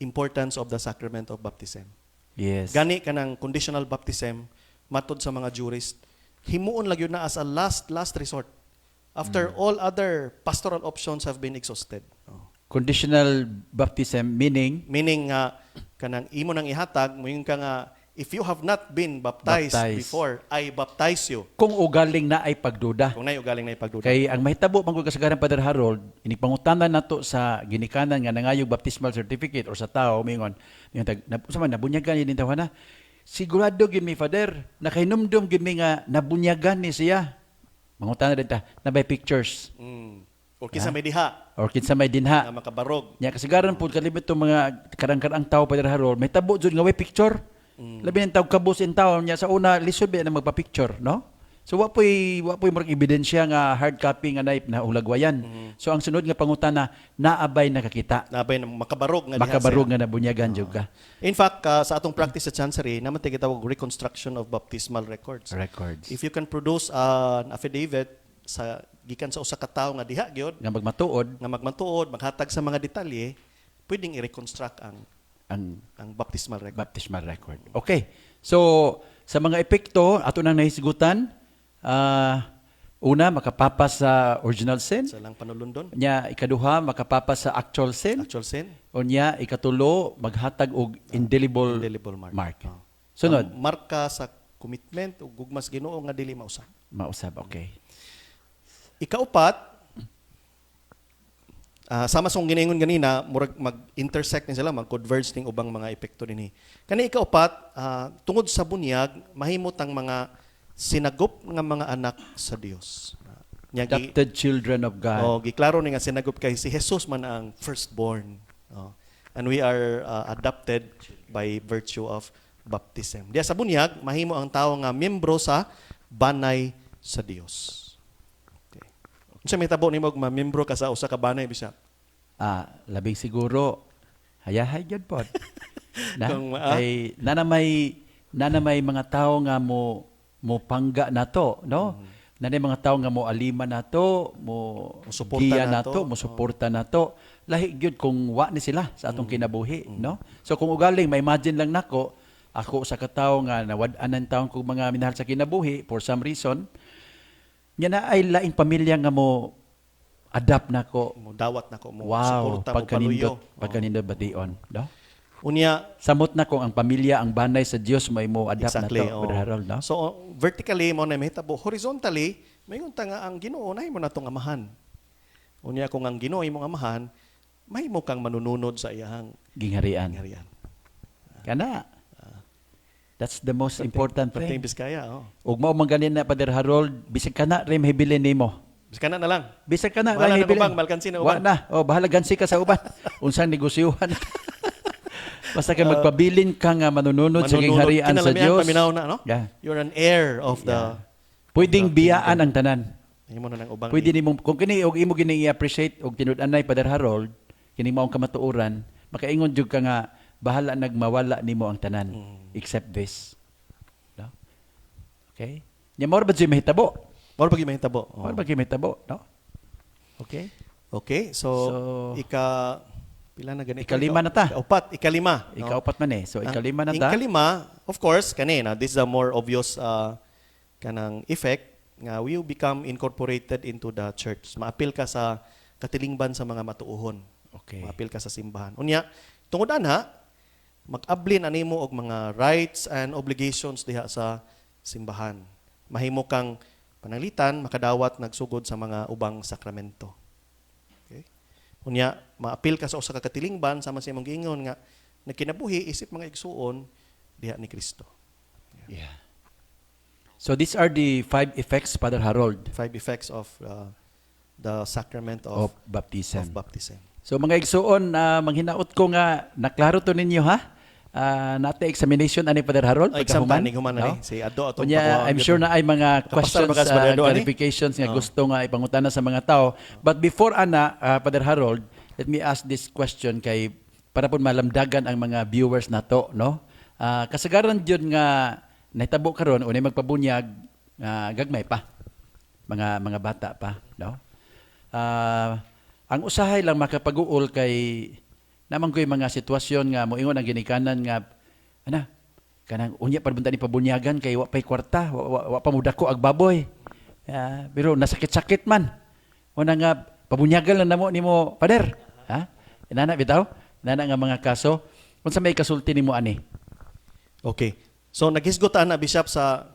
importance of the sacrament of baptism. Yes. Gani kanang conditional baptism matod sa mga jurist himuon lang yun na as a last resort after all other pastoral options have been exhausted. Oh. Conditional baptism meaning Meaning nga kanang imo nang ihatag moingon ka nga if you have not been baptized before, I baptize you. kung ugaling na ay pagduda. Kung na ugaling na ipagduda. Kay ang mahitabo pang kasagaran, Father Harold, inipangutanan nato sa ginikanan nga nangayog baptismal certificate or sa tao mingon sama nabunyagan ni tawana. Sigurado gyud mi, Father, nakahinumdum gyud mi nga nabunyagan ni siya. Mangutanan din ta, nabay pictures O kinsa may diha or kinsa may dinha. nga makabarog. Nya kasagaran pud kalibot tong mga karang-karang tao, Father Harold, may tabo jud nga way picture. Labi ng tawag kabus in town niya sa una lisod ba na magpa-picture, no? So wa po'y marag ebidensya nga hard copy nga na ulagwayan. So ang sunod nga pangutana, naabay nakakita. Nabay na makabarog nga Makabarog diha nga nabunyagan jud ka. siya. In fact, sa atong practice sa chancery, naman tayo gitawag reconstruction of baptismal records. Records. If you can produce an affidavit sa gikan sa usa ka tawo nga diha gyud Nga magmatuod nga magmatuod, maghatag sa mga detalye, pwedeng i-reconstruct ang ang baptismal record. baptismal record. Okay. So sa mga epekto ato nang nahisgutan, una makapapas sa original sin. Sa lang panulundon, Nya ikaduha makapapas sa actual sin. actual sin, Unya ikatulo maghatag og indelible mark. Oh. Sunod, Ang marka sa commitment ug gugmas Ginoo nga dili mausab. mausab. Okay. Ikaupat, sama sa ginaingon ganina, murag mag-intersect ni sila, mag-converge ning ubang mga epekto dinhi. Kani ikaupat, tungod sa bunyag, mahimot ang mga sinagop nga mga anak sa Dios. Adopted children of God. Giklaro ni nga sinagop kay si Jesus man ang firstborn. And we are adopted by virtue of baptism. Diya sa bunyag, mahimo ang tawo nga miyembro sa banay sa Dios. Okay. Unsa may tabo nimo og miyembro ka sa usa ka banay bisag? Labing siguro hayahay gyud pod. Kung, Kay nanamay mga tao nga mo pangga nato, no? Nanay mga tao nga mo alima nato, mo Suporta giya nato. nato, mo suporta nato. Lahi gyud kung wa ni sila sa atong kinabuhi, no? So kung ugaling ma-imagine lang nako, ako sa katawo nga nawad-an ng taon kong mga minahal sa kinabuhi for some reason, nya na ay laing pamilya nga mo adapt nako. Mo dawat nako mo Wow, suporta mo paluyo. pagkanindot bation, no? Unya, Samot na kung ang pamilya, ang banay sa Dios may mo adapt exactly. na to, Brother Harold, no? So vertically mo na mahitabo, horizontally mayon ta nga ang Ginoo na mo natong amahan. Unya kung ang Ginoo imong amahan, mahimo kang manununod sa iyang Gingharian. harian. Kana. That's the most important Perting thing. Biskaya, Ug mao man ganin na Brother Harold, bisag kana rin mahibilin nimo. Biskana na lang. Bisag kana Bahala rin na mahibilin. ubang, malkansi na Wa uban. na. Bahala gansi ka sa uban. Unsang negosyuhan. Basta kay magpabilin ka nga manununod sa gingharian sa Kinalamihan Dios. paminaw na, no? Yeah. You're an heir of the Pwedeng biyaan ang tanan. Himo na ng ubang. Pwede nimo kung kini og imo gini i-appreciate og tinud-anay Brother Harold, kini maong kamatuoran, makaingon jud ka nga bahala nagmawala nimo ang tanan except this. No? Okay? Nya mo ba jud mahitabo? Mao pag mahitabo. Mo ba gyud mahitabo, no? Okay? Okay, so pila na ganito? Ikalima na ta. Ikalima. No? Ikaupat man eh. So ikalima na ta. Ikalima, of course, kanina, this is a more obvious kanang effect nga we will become incorporated into the church. Maapil ka sa katilingban sa mga matuuhon. Okay. Maapil ka sa simbahan. Unya, tungod anha, mag-ablin animo og mga rights and obligations diha sa simbahan. Mahimo kang pananglitan, makadawat nagsugod sa mga ubang sakramento. Okay? Unya, maapil ka sa usa ka katilingban sama sa imong giingon nga nagkinabuhi isip mga igsuon diha ni Kristo. Yeah. So these are the 5 effects, Father Harold, 5 effects of the sacrament of of baptism. baptism. So mga igsuon, manghinaot ko nga naklaro to ninyo ha. Nate examination ani Father Harold Exam pagkahuman, ni human no? na ni si Ado atong Unya, I'm sure na ay mga Kapasar questions ba ka sa Brother Ado, ani? clarifications nga gusto nga ipangutana sa mga tao. But before ana, Father Harold, let me ask this question kay para po malamdagan ang mga viewers nato, no? Kasagaran jud nga nahitabo karon unay magpabunyag gagmay pa. Mga bata pa, no? Ang usahay lang makapag-uol kay naman ko'y mga sitwasyon nga moingon ang ginikanan nga kanang unya pagbunta ni pabunyagan kay wa pay kwarta, wa pa mudako ag baboy. Pero nasakit-sakit man. Una nga pabunyagan lang namo nimo pader. Inana bitaw, inana nga mga kaso. Unsa may kasulti nimo ani? Okay. So naghisgotan na bishop sa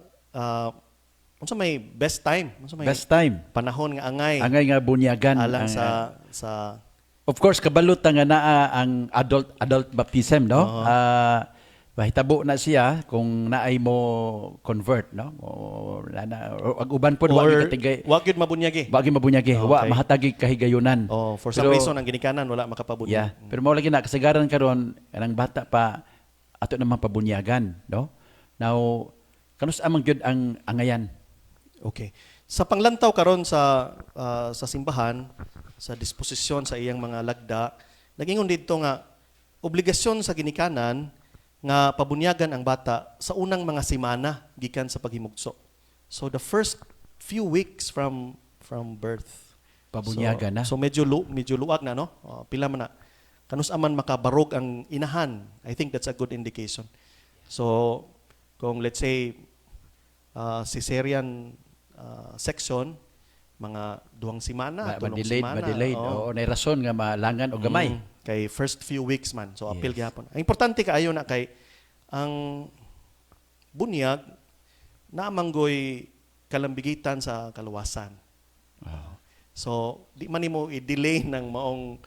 unsa may best time? Unsa may Best time. panahon nga angay Angay nga bunyagan alang ang, sa of course kabalot nga naa ang adult baptism, no? Mahitabo na siya kung naay mo convert, no? O ag uban pod wa or katigay wa gyud mabunyagi. bagi mabunyagi, wa Okay. mahatagi kahigayunan. For some Pero- reason ang ginikanan wala makapabunyag. Yeah. Pero mao lagi na kasagaran karon kanang bata pa ato naman pabunyagan, no? Now kanus amang gyud ang angayan. Okay. Sa panglantaw karon sa simbahan, sa disposisyon sa iyang mga lagda, nagingon dito nga obligasyon sa ginikanan nga pabunyagan ang bata sa unang mga semana gikan sa paghimugso. So the first few weeks from birth. Pabunyagan na. So medyo luwag na, no? Pila man na. Kanus aman makabarog ang inahan. I think that's a good indication. So kung let's say cesarean section, mga 2 semana, 3 semana. Delayed. Oo, nay rason nga malangan o gamay. Kay first few weeks man. So appeal Yes. gyapon. Ang importante kaayo na kay ang bunyag na manggoy kalambigitan sa kaluwasan. So di man nimo i-delay ng maong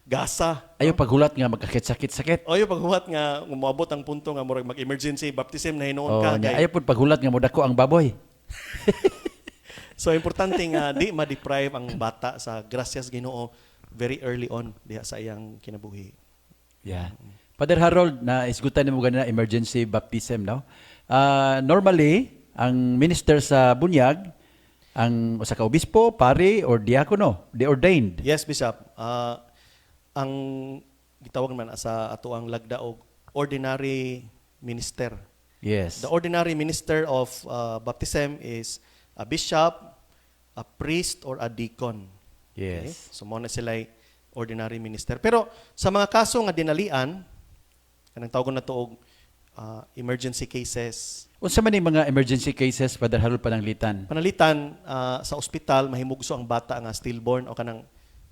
gasa. Ayaw paghulat nga magkakit-sakit-sakit. O yung paghuwat nga umabot ang punto nga murag mag-emergency baptism na hinuon ka. Nya, Kay, ayaw pud paghulat nga modako ang baboy. so importante nga di ma-deprive ang bata sa grasyas Ginoo very early on diha sa iyang kinabuhi. Yeah. Father Harold, na isgutan mo ganina emergency baptism, no? Normally, ang minister sa bunyag, ang usa ka obispo, pari, or diakono, the ordained. Yes, Bishop. Ang gitawag man sa ato ang lagda og ordinary minister. Yes. The ordinary minister of baptism is a bishop, a priest, or a deacon. Okay? Yes. So mo na sila ordinary minister. Pero sa mga kaso nga dinalian, kanang tawag na to og emergency cases. Unsa man ni mga emergency cases, Father Harold Pananglitan? Panalitan sa ospital mahimugso ang bata nga stillborn o kanang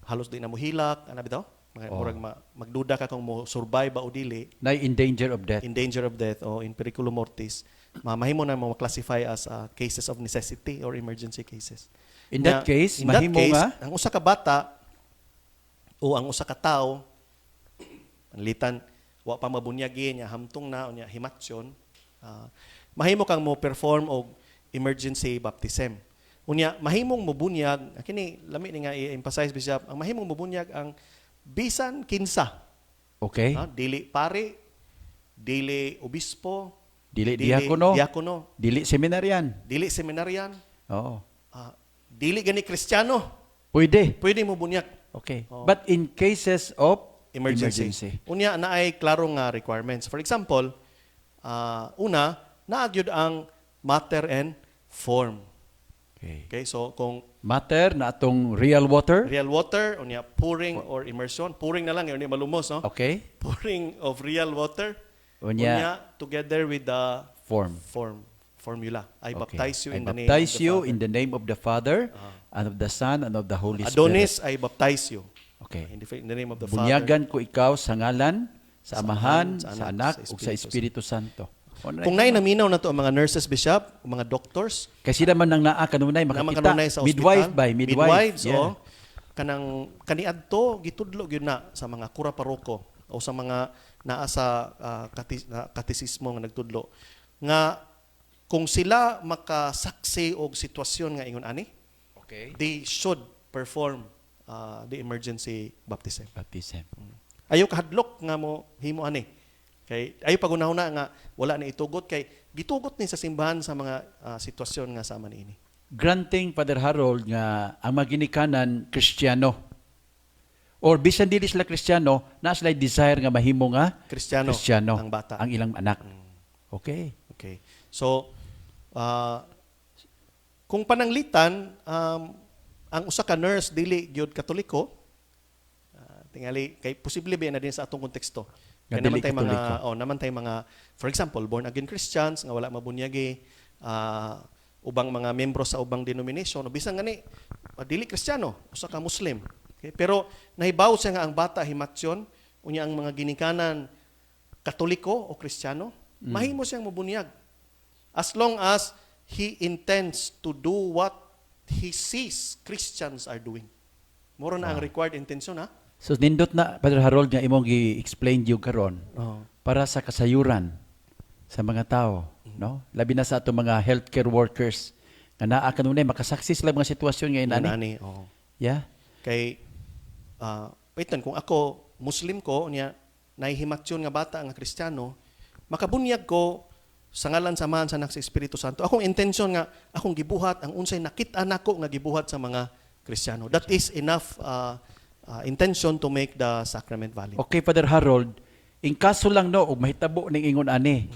halos di na mohilak, ana bitaw? Murag magduda ka kung mo survive ba o dili. Na in danger of death. In danger of death o in periculo mortis, mahimo na mo classify as cases of necessity or emergency cases. In that case, mahimo nga ang usa ka bata o ang usa ka tawo panlitan wa pa mabunyagi niya hamtong na unya himatsyon, mahimo kang mo perform og emergency baptism. Unya mahimong mobunyag, kini lami ni nga i-emphasize Bishop, ang mahimong mobunyag ang bisan kinsa. okay. Dili pare, dili obispo, Dili diakono, diakono, dili seminaryan. dili seminaryan, Oo. dili gani Kristiyano, Pwede. pwede mo bunyag. Okay. Oo. But in cases of Emergency. Unya na ay klaro nga requirements. For example, una, naagyud ang matter and form. Okay. Okay, so kung Matter na atong real water. real water, unya pouring or immersion, pouring na lang, yun yung malumos, no? Okay. Pouring of real water, Unya, unya together with the form. formula. I Okay. baptize you I in the name baptize of the you Father. in the name of the Father, and of the Son, and of the Holy Adonis, Spirit. I baptize you Okay. in the name of the Father. Bunyagan ko ikaw sa ngalan, sa Amahan, sa sa Anak, Anak, sa ug sa Espiritu Santo. Kung nay naminaw na to ang mga nurses, Bishop, mga doctors, Kasi naman nang naa kanunay naman makakita. kanunay sa Midwife ospital, by midwife. midwives, kanang kaniadto gitudlo gyud na sa mga kura paroko o sa mga naa sa katisismo nga nagtudlo nga kung sila makasaksi og sitwasyon nga ingon ani, Okay. they should perform the emergency baptism. Baptism. Ayaw kahadlok nga mo himo ani. Kay ayaw pagunahuna nga wala na itugot kay gitugot ni sa simbahan sa mga sitwasyon nga sama niini. Granting, Father Harold, nga ang maginikanan Kristiyano or bisan dili sila Kristiyano, na sila desire nga mahimo nga Kristiyano ang bata. ang ilang anak. Okay. Okay. So, kung pananglitan, ang usa ka nurse dili gyud Katoliko, tingali kay posible ba na din sa atong konteksto. Nga Kaya dili naman tay mga for example, born again Christians nga wala mabunyagi, ubang mga membro sa ubang denomination, bisan gani dili Kristiyano, usa ka Muslim. Okay? Pero nahibaw siya nga ang bata himatsyon, unya ang mga ginikanan Katoliko o Kristiyano, mahimo siyang mabunyag. As long as he intends to do what he sees Christians are doing. Moro na ang required intention, ha? So nindot na, Father Harold, nga imong gi-explain yung karon para sa kasayuran sa mga tao, no? Labi na sa ato mga healthcare workers nga naa kanunay makasaksi sila mga sitwasyon nga inani. Nani, oo. Yeah. Kay, waitan, kung ako, Muslim ko, niya, nahihimatsyon nga bata nga Kristiyano, makabunyag ko sa ngalan samahan sa anak sa Espiritu Santo. Akong intention nga akong gibuhat ang unsay nakit-an nako nga gibuhat sa mga Kristiyano. That is enough intention to make the sacrament valid. Okay, Father Harold, in kaso lang no, og mahitabo ning ingon ani.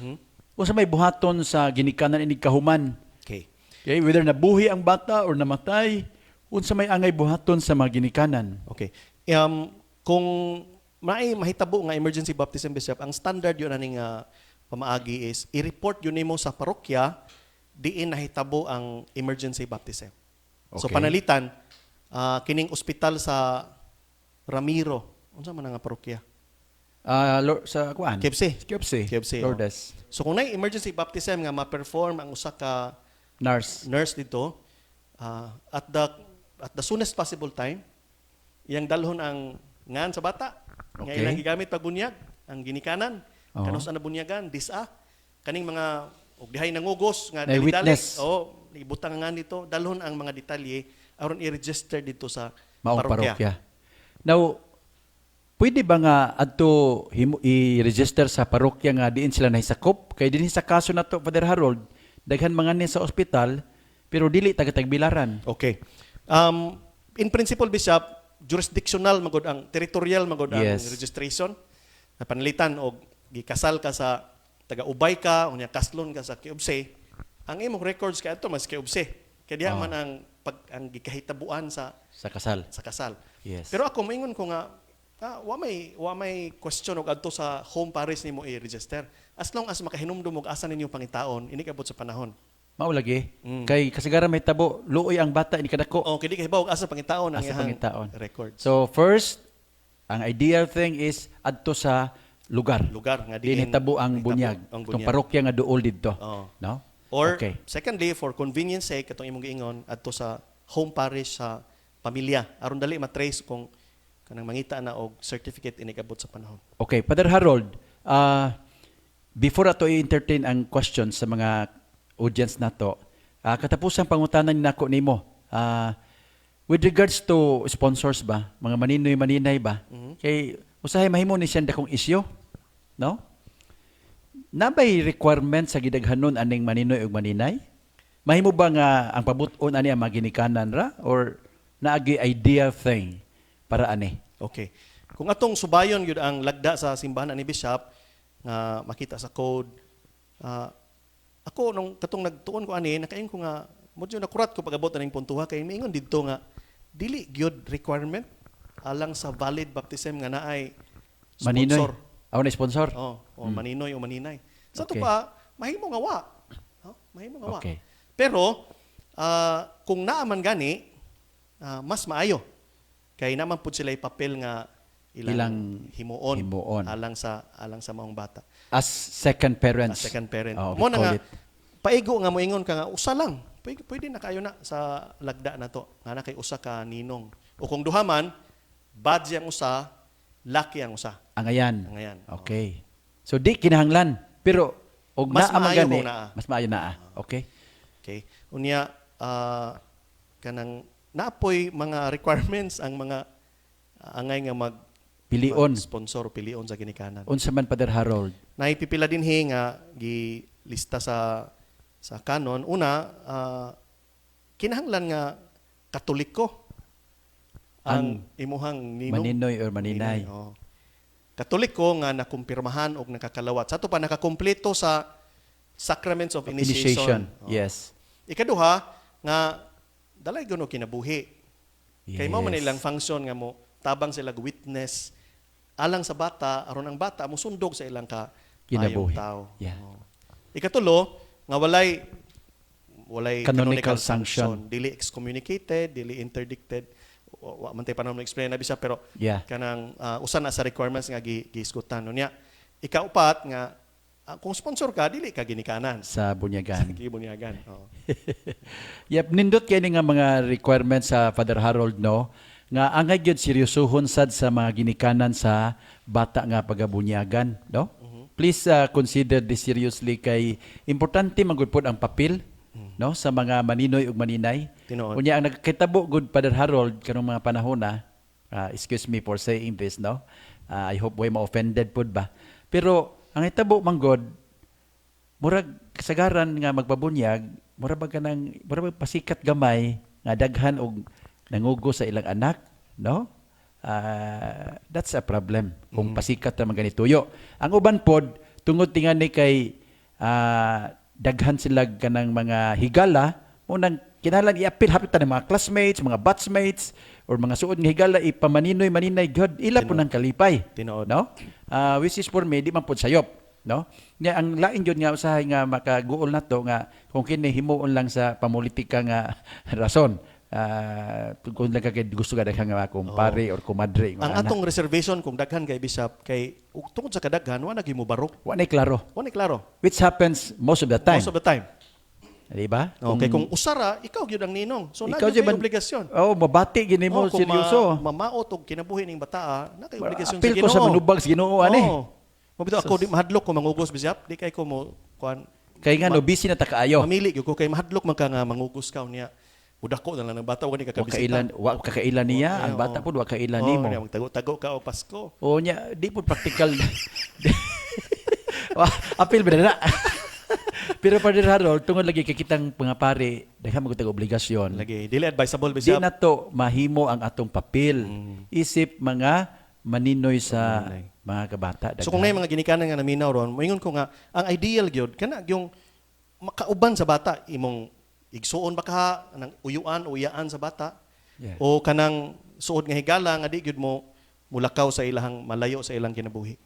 Unsa may buhaton sa ginikanan inig kahuman? Okay. Okay, whether nabuhi ang bata or namatay, unsa may angay buhaton sa mga ginikanan? Okay. Kung mahitabo nga emergency baptism, Bishop, ang standard yun aning pamaagi is i-report yun nimo sa parokya diin nahitabo ang emergency baptism. So Okay. panalitan kining ospital sa Ramiro, unsa man nga parokya? Sa kuan? KFC. KFC. Lourdes. So kung nay emergency baptism nga ma-perform ang usa ka Nurse. dito at the soonest possible time, iyang dalhon ang ngan sa bata. Nga Okay. ilang gigamit pagbunyag, ang ginikanan, Oo. kanus na bunyagan, disa, kaning mga og dihay nangugos nga May dali-dali. witness. Ibutang nga dito, dalhon ang mga detalye aron i-register dito sa Maong parokya. parokya. Now, pwede ba nga adto i-register sa parokya nga diin sila nahisakop? Kay dinhi sa kaso nato, Father Harold, daghan mga ni sa ospital pero dili taga-tagbilaran. Okay. In principle, Bishop, jurisdictional magod ang territorial magod ang Yes. registration. Na panalitan og gikasal ka sa taga-ubay ka, unya kaslon ka sa Kiubse, ang imong records ka ato mas Kiubse. Kaya diha man ang gikahitabuan sa Kasal. kasal. Yes. Pero ako maingon ko nga wa may question og adto sa home parish nimo i-register. As long as makahinumdum og asa ninyo pangitaon, ini kabot sa panahon. Mao lagi. Kay kasagaran may tabo, luoy ang bata ni kadako. O kini kahibaw og asa pangitaon ang Asa iyang pangitaon. records. So first, ang ideal thing is adto sa lugar. Lugar nga Di nitabo ang nahitabo bunyag. ang Itong bunyag. parokya nga duol didto. Oo. No? Or Okay. secondly, for convenience sake, katong imong giingon adto sa home parish sa pamilya aron dali matrace kung kanang mangita na og certificate inikabot sa panahon. Okay, Father Harold, before ato i-entertain ang questions sa mga audience nato, katapusang pangutanan nako nimo. With regards to sponsors ba, mga maninoy-maninay ba? Kay usahay mahimo ni siya dakong isyu, no? Nabay requirement sa gidaghanon aning maninoy ug maninay? Mahimo ba nga ang pabut-on ani ang mga ginikanan ra or naagi ideal thing para ani? Okay. Kung atong subayon yun ang lagda sa simbahan ni Bishop nga makita sa code, ako nung katong nagtuon ko ani nakain ko nga modyo nakurat ko pagabot aning puntuha kay miingon didto nga dili gyud requirement alang sa valid baptism nga naay Maninoy. sponsor. Ako na sponsor? O maninoy o maninay. Sa Okay. to pa mahimo nga wa. Mahimo nga wa. Okay. Pero kung naaman gani mas maayo. Kay naman pud sila papel nga ilang himuon, alang sa maong bata. As second parents. As second parent. Oh, Mo we na call nga it. paigo nga moingon ka nga usa lang. Pwede na kayo na sa lagda na to. Nga na kay usa ka ninong. O kung duha man, badge ang usa, laki ang usa. Angayan. Angayan. Okay. So di kinahanglan. Pero og Mas naa man maayo gani, kung naa. mas maayo naa. Okay. Okay. Unya kanang naapoy mga requirements ang mga angay nga Pilion. sponsor pilion sa ginikanan. Unsa man Father Harold? Naipipila din nga gilista sa kanon. Una, kinahanglan nga Katoliko ang imuhang ninong. Maninoy or maninay. Oo. Katoliko nga nakumpirmahan og nakakalawat. Sa to pa nakakumpleto sa sacraments of initiation. Oo. Yes. Ikaduha nga dalay gyud og kinabuhi. Kay mao man Yes. ilang function nga mo tabang sila witness alang sa bata aron ang bata mo sundog sa ilang Kinabuhi. tao. Yeah. Oo. Ikatulo nga walay Canonical sanction. dili excommunicated, dili interdicted. Wa man tay panahon explain na bisa pero Yeah. kanang usa na sa requirements nga giisgutan unya. Ikaupat nga kung sponsor ka dili ka ginikanan Sa bunyagan. gibunyagan. Oo. Yep, nindot kay nga mga requirements sa Father Harold no nga angay gyud seryosohon sad sa mga ginikanan sa bata nga pagabunyagan, no? Please consider this seriously kay importante man gud pod ang papel no sa mga maninoy ug maninay. Tinuod. Unya ang nagkitabo gud Father Harold kanong mga panahon na excuse me for saying this no. I hope way ma-offended pod ba. Pero ang itabo man gud murag kasagaran nga magpabunyag, mura ba pasikat gamay nga daghan og nangugo sa ilang anak, no? That's a problem kung pasikat na mga ganituyo. Ang uban pod tungod tingani kay daghan sila kanang mga higala, unang kinahanglan i-appeal hapit ng mga classmates, mga batchmates, or mga suod nga higala ipamaninoy-maninay God, ila po ng kalipay. Tinuod. No? Which is for me, di man po sayop. No? Nga, ang lain yun nga usahay nga makaguol na to nga kung kini himuon lang sa pamulitika nga rason. Kung gusto ka daghang nga kumpare or kumadre. Ang atong reservation kung daghan kay Bishop, kay tungkod sa kadaghan, wala naging mo barok. Wala klaro. Wala klaro. Which happens most of the time. Most of the time. Di ba? Okay, kung usara, ikaw gyud ang ninong. So Ikaw na gyud may man- obligasyon. Mabati gini mo, kung seryoso. mamaot og kinabuhi ning bata, na kay obligasyon Apil sa ko Ginoo. sa manubag sa Ginoo ani. Mabito ako di mahadlok ko mangugos Bishop, di kay ko mo kuan Kay nga no busy na ta kaayo. mamili gyud ko kay mahadlok man ka nga mangugos ka niya. Udako na lang ng bata wala ni kakabisita. Wa kakailan niya, ang bata pud wa kailan nimo. Magtago-tago ka o Pasko. O nya, di po practical. Apil ba na? Pero Father Harold, tungod lagi kay kitang pangapari, daghang magutag obligasyon. Lagi dili advisable Di Bishop. na to mahimo ang atong papel. Isip mga maninoy sa mga kabata. So kung may mga ginikanan nga naminaw ron, moingon ko nga ang ideal gyud kana yung makauban sa bata imong igsuon ba ka nang uyaan sa bata Yeah. o kanang suod nga higala nga di gyud mo mulakaw sa ilahang malayo sa ilang kinabuhi.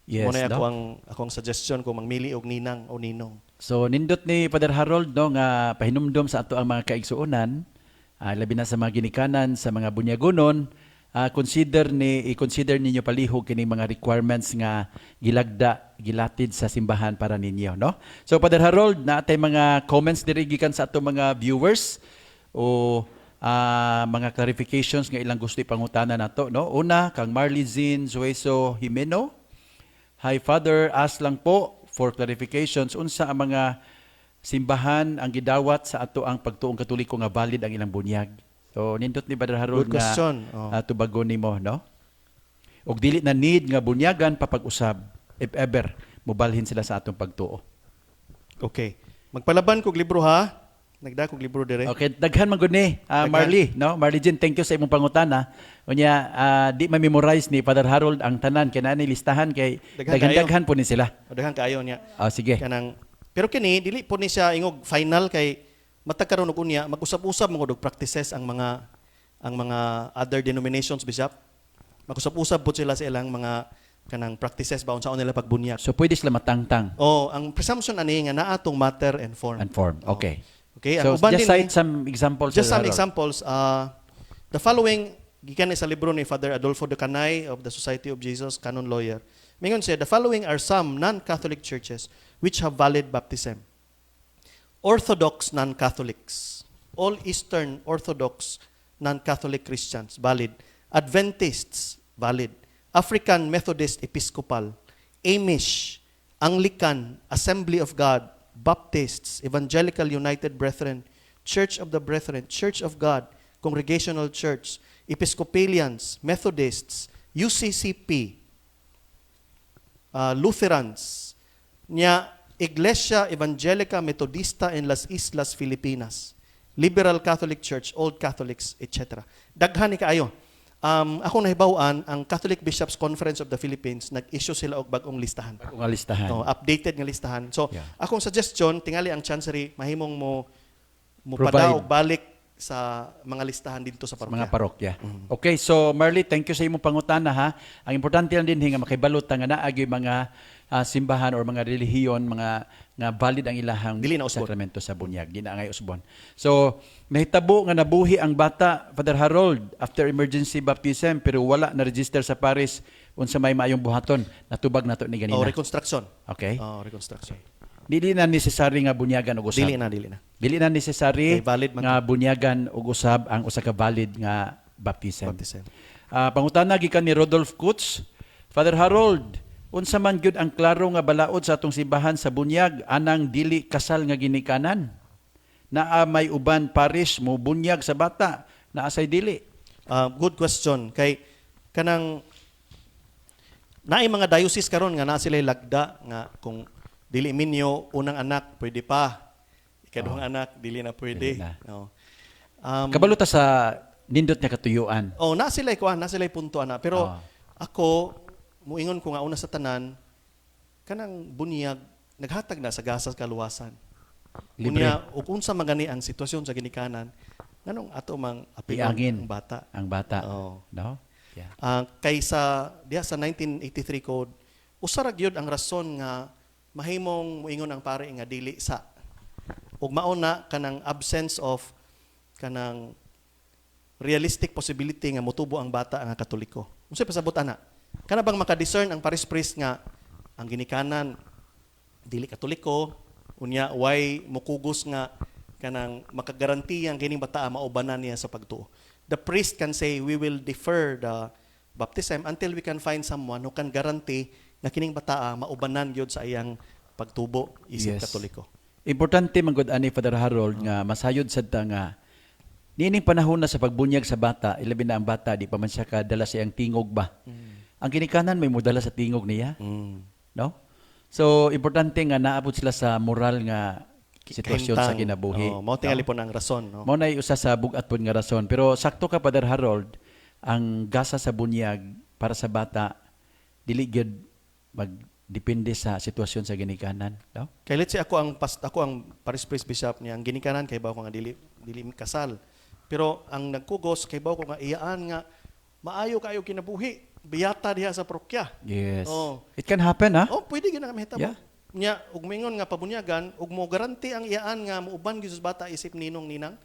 Yes, Muna no? akong suggestion kung magmili og ninang o ninong. So nindot ni Father Harold no nga pahinumdom sa ato ang mga kaigsuonan, labi na sa mga ginikanan, sa mga bunyagonon, i-consider ninyo palihog kini mga requirements nga gilatid sa simbahan para ninyo, no? So Father Harold, na atay mga comments diri gikan sa ato mga viewers o mga clarifications nga ilang gusto ipangutana nato, no? Una, kang Marlizine Zueso Jimeno. Hi Father, ask lang po for clarifications unsa ang mga simbahan ang gidawat sa ato ang pagtuong Katoliko nga valid ang ilang bunyag. So nindot ni Father Harold Good question. nga tubagon nimo, no? Og dili na need nga bunyagan papag-usab if ever mobalhin sila sa atong pagtuo. Okay. Magpalaban kog libro ha. Nagda kog libro dire. Okay, daghan man gud ni Marley, no? Marley Jean, thank you sa imong pangutana. Unya di ma-memorize ni Father Harold ang tanan kay ni listahan kay daghan po ni sila. O daghang kaayo niya. Sige. Kanang pero kini dili po ni siya ingog final kay matag karon og unya mag-usab-usab mga og practices ang mga other denominations Bishop. Mag-usab-usab po sila sa ilang mga kanang practices ba unsaon nila pagbunyag. So pwede sila matangtang Ang presumption ani nga naa tong matter and form. and form. Okay. Okay, So ang uban just din cite some examples. just some Father Harold. examples. The following gikan sa libro ni Father Adolfo de Canay of the Society of Jesus, Canon Lawyer. Mingon siya, the following are some non-Catholic churches which have valid baptism. Orthodox non-Catholics, all Eastern Orthodox non-Catholic Christians, valid. Adventists, valid. African Methodist Episcopal, Amish, Anglican, Assembly of God, Baptists, Evangelical United Brethren, Church of the Brethren, Church of God, Congregational Church, Episcopalians, Methodists, UCCP, Lutherans, Iglesia Evangelica Metodista en las Islas Filipinas, Liberal Catholic Church, Old Catholics, etc. Daghan ni kaayo. Ako nahibaw-an, ang Catholic Bishops Conference of the Philippines, nag-issue sila og bagong listahan. Bagong listahan. Updated nga listahan. So, Yeah. akong suggestion, tingali ang chancery, mahimong mo Provide. padaog balik sa mga listahan dito sa parokya. Mga parokya. Okay, so Marley, thank you sa imong pangutana ha. Ang importante lang din nga makibalot nga naagi mga simbahan or mga relihiyon, mga nga valid ang ilahang Dili na usbon. sakramento sa bunyag, di na ngay usbon. So, nahitabo nga nabuhi ang bata, Father Harold, after emergency baptism, pero wala na register sa Paris unsa may maayong buhaton. Natubag nato ni ganina. Reconstruction. Okay? Reconstruction. Dili na necessary nga bunyagan og usab. Dili na. Dili na necessary Okay, valid man nga bunyagan og usab ang usa ka valid nga baptism. Baptism. Pangutana gikan ni Rodolph Kutz, Father Harold, unsa man gyud ang klaro nga balaod sa atong simbahan sa bunyag anang dili kasal nga ginikanan? Naa may uban parish mo bunyag sa bata, naa say dili. Good question. Kay kanang naay mga diocese karon nga naa sila lagda nga kung Dili minyo, unang anak, pwede pa. Ikaduhang anak, dili na pwede. Dili na. No. Kabalo ta sa nindot nga katuyuan. Na sila'y punto ana. Pero ako, muingon ko nga una sa tanan, kanang bunyag, naghatag na sa gasas kaluwasan. Libre. Unya, ug unsa man gani ang sitwasyon sa ginikanan, nganong ato mang apilon Iangin ang bata. ang bata. Oo. No? Yeah. Kaysa diha sa 1983 code, usa ra gyud ang rason nga mahimong muingon ang pare nga dili sa. Ug mauna kanang absence of kanang realistic possibility nga motubo ang bata nga Katoliko. Unsay pasabot ana? Kana bang maka-discern ang parish priest nga ang ginikanan dili Katoliko, unya why mukugos nga kanang makagarantiya ang kining bata maubanan niya sa pagtuo. The priest can say we will defer the baptism until we can find someone who can guarantee na kining bata maubanan gyud sa iyang pagtubo isip Yes. Katoliko. Importante man gud ani Father Harold nga masayod sad ta nga niining panahon na sa pagbunyag sa bata, ilabi na ang bata di pa man siya kadala sa iyang tingog ba. Ang ginikanan may modala sa tingog niya, no? So importante nga naabot sila sa moral nga sitwasyon sa kinabuhi. Mao tingali po ang rason, no? Mao nay usa sa bugat-pod nga rason. Pero sakto ka Father Harold, ang gasa sa bunyag para sa bata dili gyud magdepende sa sitwasyon sa ginikanan, no? Kay let's say ako ang parish priest bishop niya, ang ginikanan kay bawo ko nga dili kasal. Pero ang nagkugos kay bawo ko nga iyaan nga maayo kayo kinabuhi, biyata diha sa parokya. Yes. Oh. It can happen, ha? Pwede gyud nga mahitabo. Yeah. Nya ug moingon nga pabunyagan ug mo garanti ang iyaan nga muuban gyud sa bata isip ninong ninang.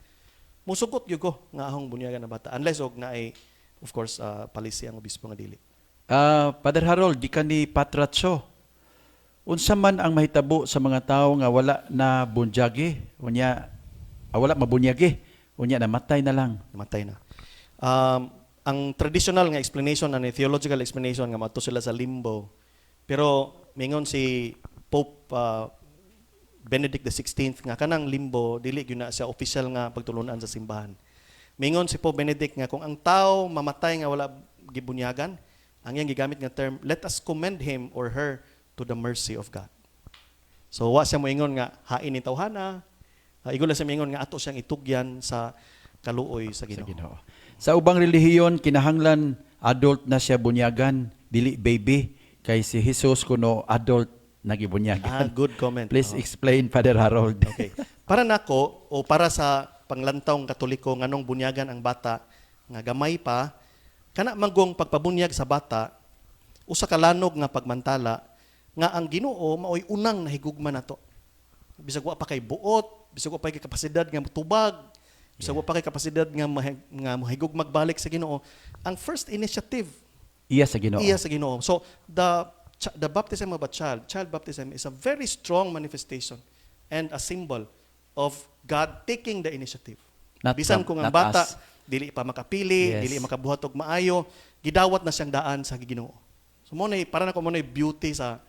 Musugot gyud ko nga ahong bunyagan na bata unless og naay of course policy ang obispo nga dili. Father Harold, di ka ni patratso. Unsa man ang mahitabo sa mga tao nga wala na bunyagi, wala mabunyagi, unya namatay na lang. Namatay na. Ang traditional nga explanation and theological explanation nga mato sila sa limbo. Pero mingon si Pope Benedict XVI nga kanang limbo dili gyud na siya official nga pagtulunan sa simbahan. Mingon si Pope Benedict nga kung ang tao mamatay nga wala gibunyagan, ang iyang gigamit nga term, let us commend him or her to the mercy of God. So wa siya moingon nga hain ni tawhana, igula siya moingon nga ato siyang itugyan sa kaluoy sa Sa Ginoo. Ginoo. Sa ubang relihiyon kinahanglan adult na siya bunyagan, dili baby, kay si Jesus kuno adult nagibunyagan. Good comment. Please explain, Father Harold. Okay. Para nako o para sa panglantawng Katoliko nganong bunyagan ang bata nga gamay pa, kana manggong pagpabunyag sa bata usa ka lanog nga pagmantala nga ang Ginoo maoy unang nahigugma nato. Bisag wa pa kay buot, bisag wa pa kay kapasidad nga mutubag, bisag wa pa kay kapasidad nga mahigugmag balik sa Ginoo. Ang first initiative Iya sa Ginoo. iya sa Ginoo. So the baptism of a child baptism is a very strong manifestation and a symbol of God taking the initiative. Not Bisan from- kung ang not bata us. dili pa makapili, Yes. dili makabuhat og maayo, gidawat na siyang daan sa Ginoo. So mo para nako mo beauty sa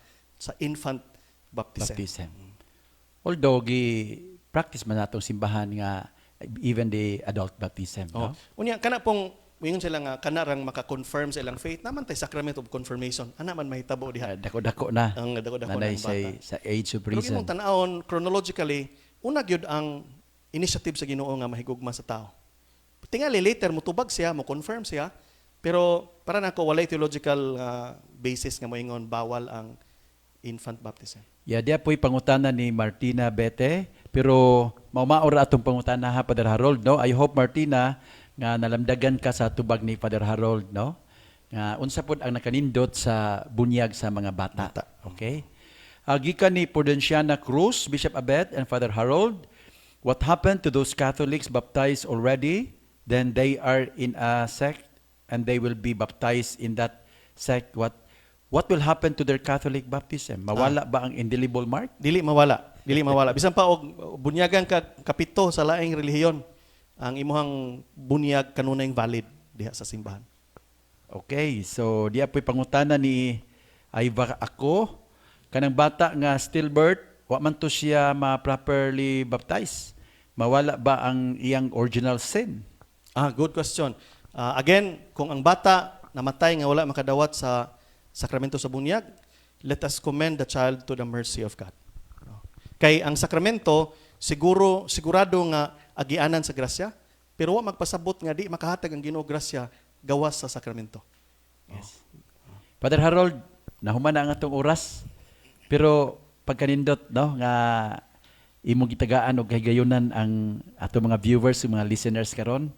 infant baptism. Baptism. Although practice man natong simbahan nga even the adult baptism, no? Unya kana pong mingon sila nga kana rang maka-confirm sa ilang faith naman tay sacrament of confirmation. Ana man mahitabo diha. Dako-dako na. Ang dako-dako Nanay ng bata. sa age of Pero reason. imong tan-awon chronologically, una gyud ang initiative sa Ginoo nga mahigugma sa tao. Tingali later motubag siya, mo confirm siya, pero para nako walay theological basis nga moingon bawal ang infant baptism. Yeah, dia po'y pangutana ni Martina Bete, pero maumaora atong pangutana ha, Father Harold, no? I hope, Martina, nga nalamdagan ka sa tubag ni Father Harold, no? Nga unsa pod ang nakanindot sa bunyag sa mga bata. Okay? Gikan ni Prudenciana Cruz, Bishop Abet, and Father Harold, what happened to those Catholics baptized already? Then they are in a sect and they will be baptized in that sect. What will happen to their Catholic baptism? Mawala ba ang indelible mark? Dili mawala. Bisan pa og bunyagan ka kapito sa laing relihiyon, ang imuhang bunyag kanunay valid diha sa simbahan. Okay, so diya po'y pangutana ni Ayva ako, kanang bata nga stillbirth, wa man to siya ma-properly baptize. Mawala ba ang iyang original sin? Good question. Again, kung ang bata namatay nga wala makadawat sa sakramento sa bunyag, let us commend the child to the mercy of God. Kay ang sakramento sigurado nga agianan sa grasya, pero wa magpasabot nga di makahatag ang Ginoo grasya gawas sa sakramento. Father Harold, nahuman na ang atong oras, pero pagkanindot no nga imong gitagaan og higayonan ang atong mga viewers, mga listeners karon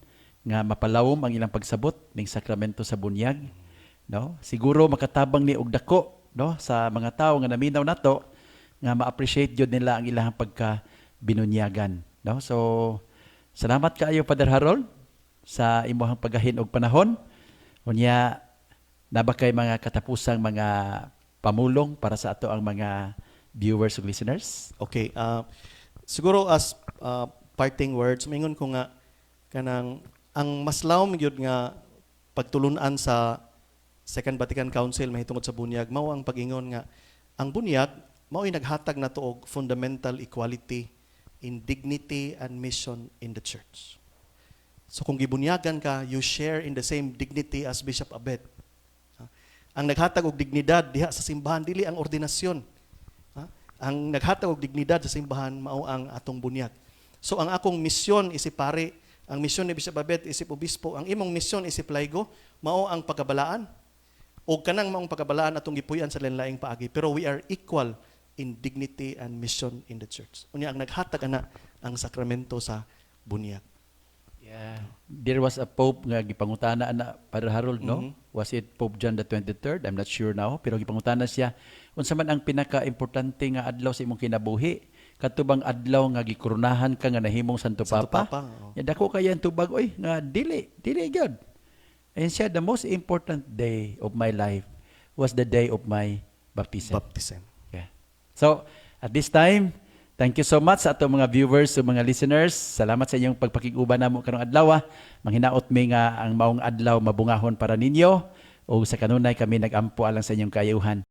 nga mapalawom ang ilang pagsabot ning sakramento sa bunyag, no? Siguro makatabang ni og dako, no, sa mga tawo nga naminaw nato nga ma-appreciate jud nila ang ilang pagka binunyagan, no? So salamat kaayo Father Harold sa imong paggahin og panahon. Unya na ba kay mga katapusang mga pamulong para sa ato ang mga viewers ug listeners? Okay, siguro as parting words, maingon ko nga kanang ang mas lawom gyud nga pagtulunan sa Second Vatican Council mahitungod sa bunyag mao ang pag-ingon nga ang bunyag mao'y naghatag nato og fundamental equality in dignity and mission in the church. So kung gibunyagan ka, you share in the same dignity as Bishop Abet. Ang naghatag og dignidad diha sa simbahan dili ang ordinasyon. Ang naghatag og dignidad sa simbahan mao ang atong bunyag. So ang akong misyon isip pare, ang misyon ni Bishop Abet isip obispo, ang imong misyon isip laygo mao ang pagabalaan. O kanang maong pagabalaan atong gipuy-an sa lain-laing paagi, pero we are equal in dignity and mission in the church. Unya ang naghatag ana ang sakramento sa bunyag. Yeah. There was a pope nga gipangutana na Father Harold, no? Was it Pope John the 23rd? I'm not sure now, pero gipangutana siya unsa man ang pinaka-importante nga adlaw sa imong kinabuhi? Katubang adlaw nga gikoronahan ka nga nahimong Santo Santo Papa. Papa, oo. Ya dako kaya ang tubag oy nga dili gyud. And siya, the most important day of my life was the day of my baptism. Baptism. Yeah. So, at this time, thank you so much sa atong mga viewers o mga listeners. Salamat sa inyong pagpakiguban namo karong adlaw. Manghinaot mi nga ang maong adlaw mabungahon para ninyo o sa kanunay kami nagampo alang sa inyong kayuhan.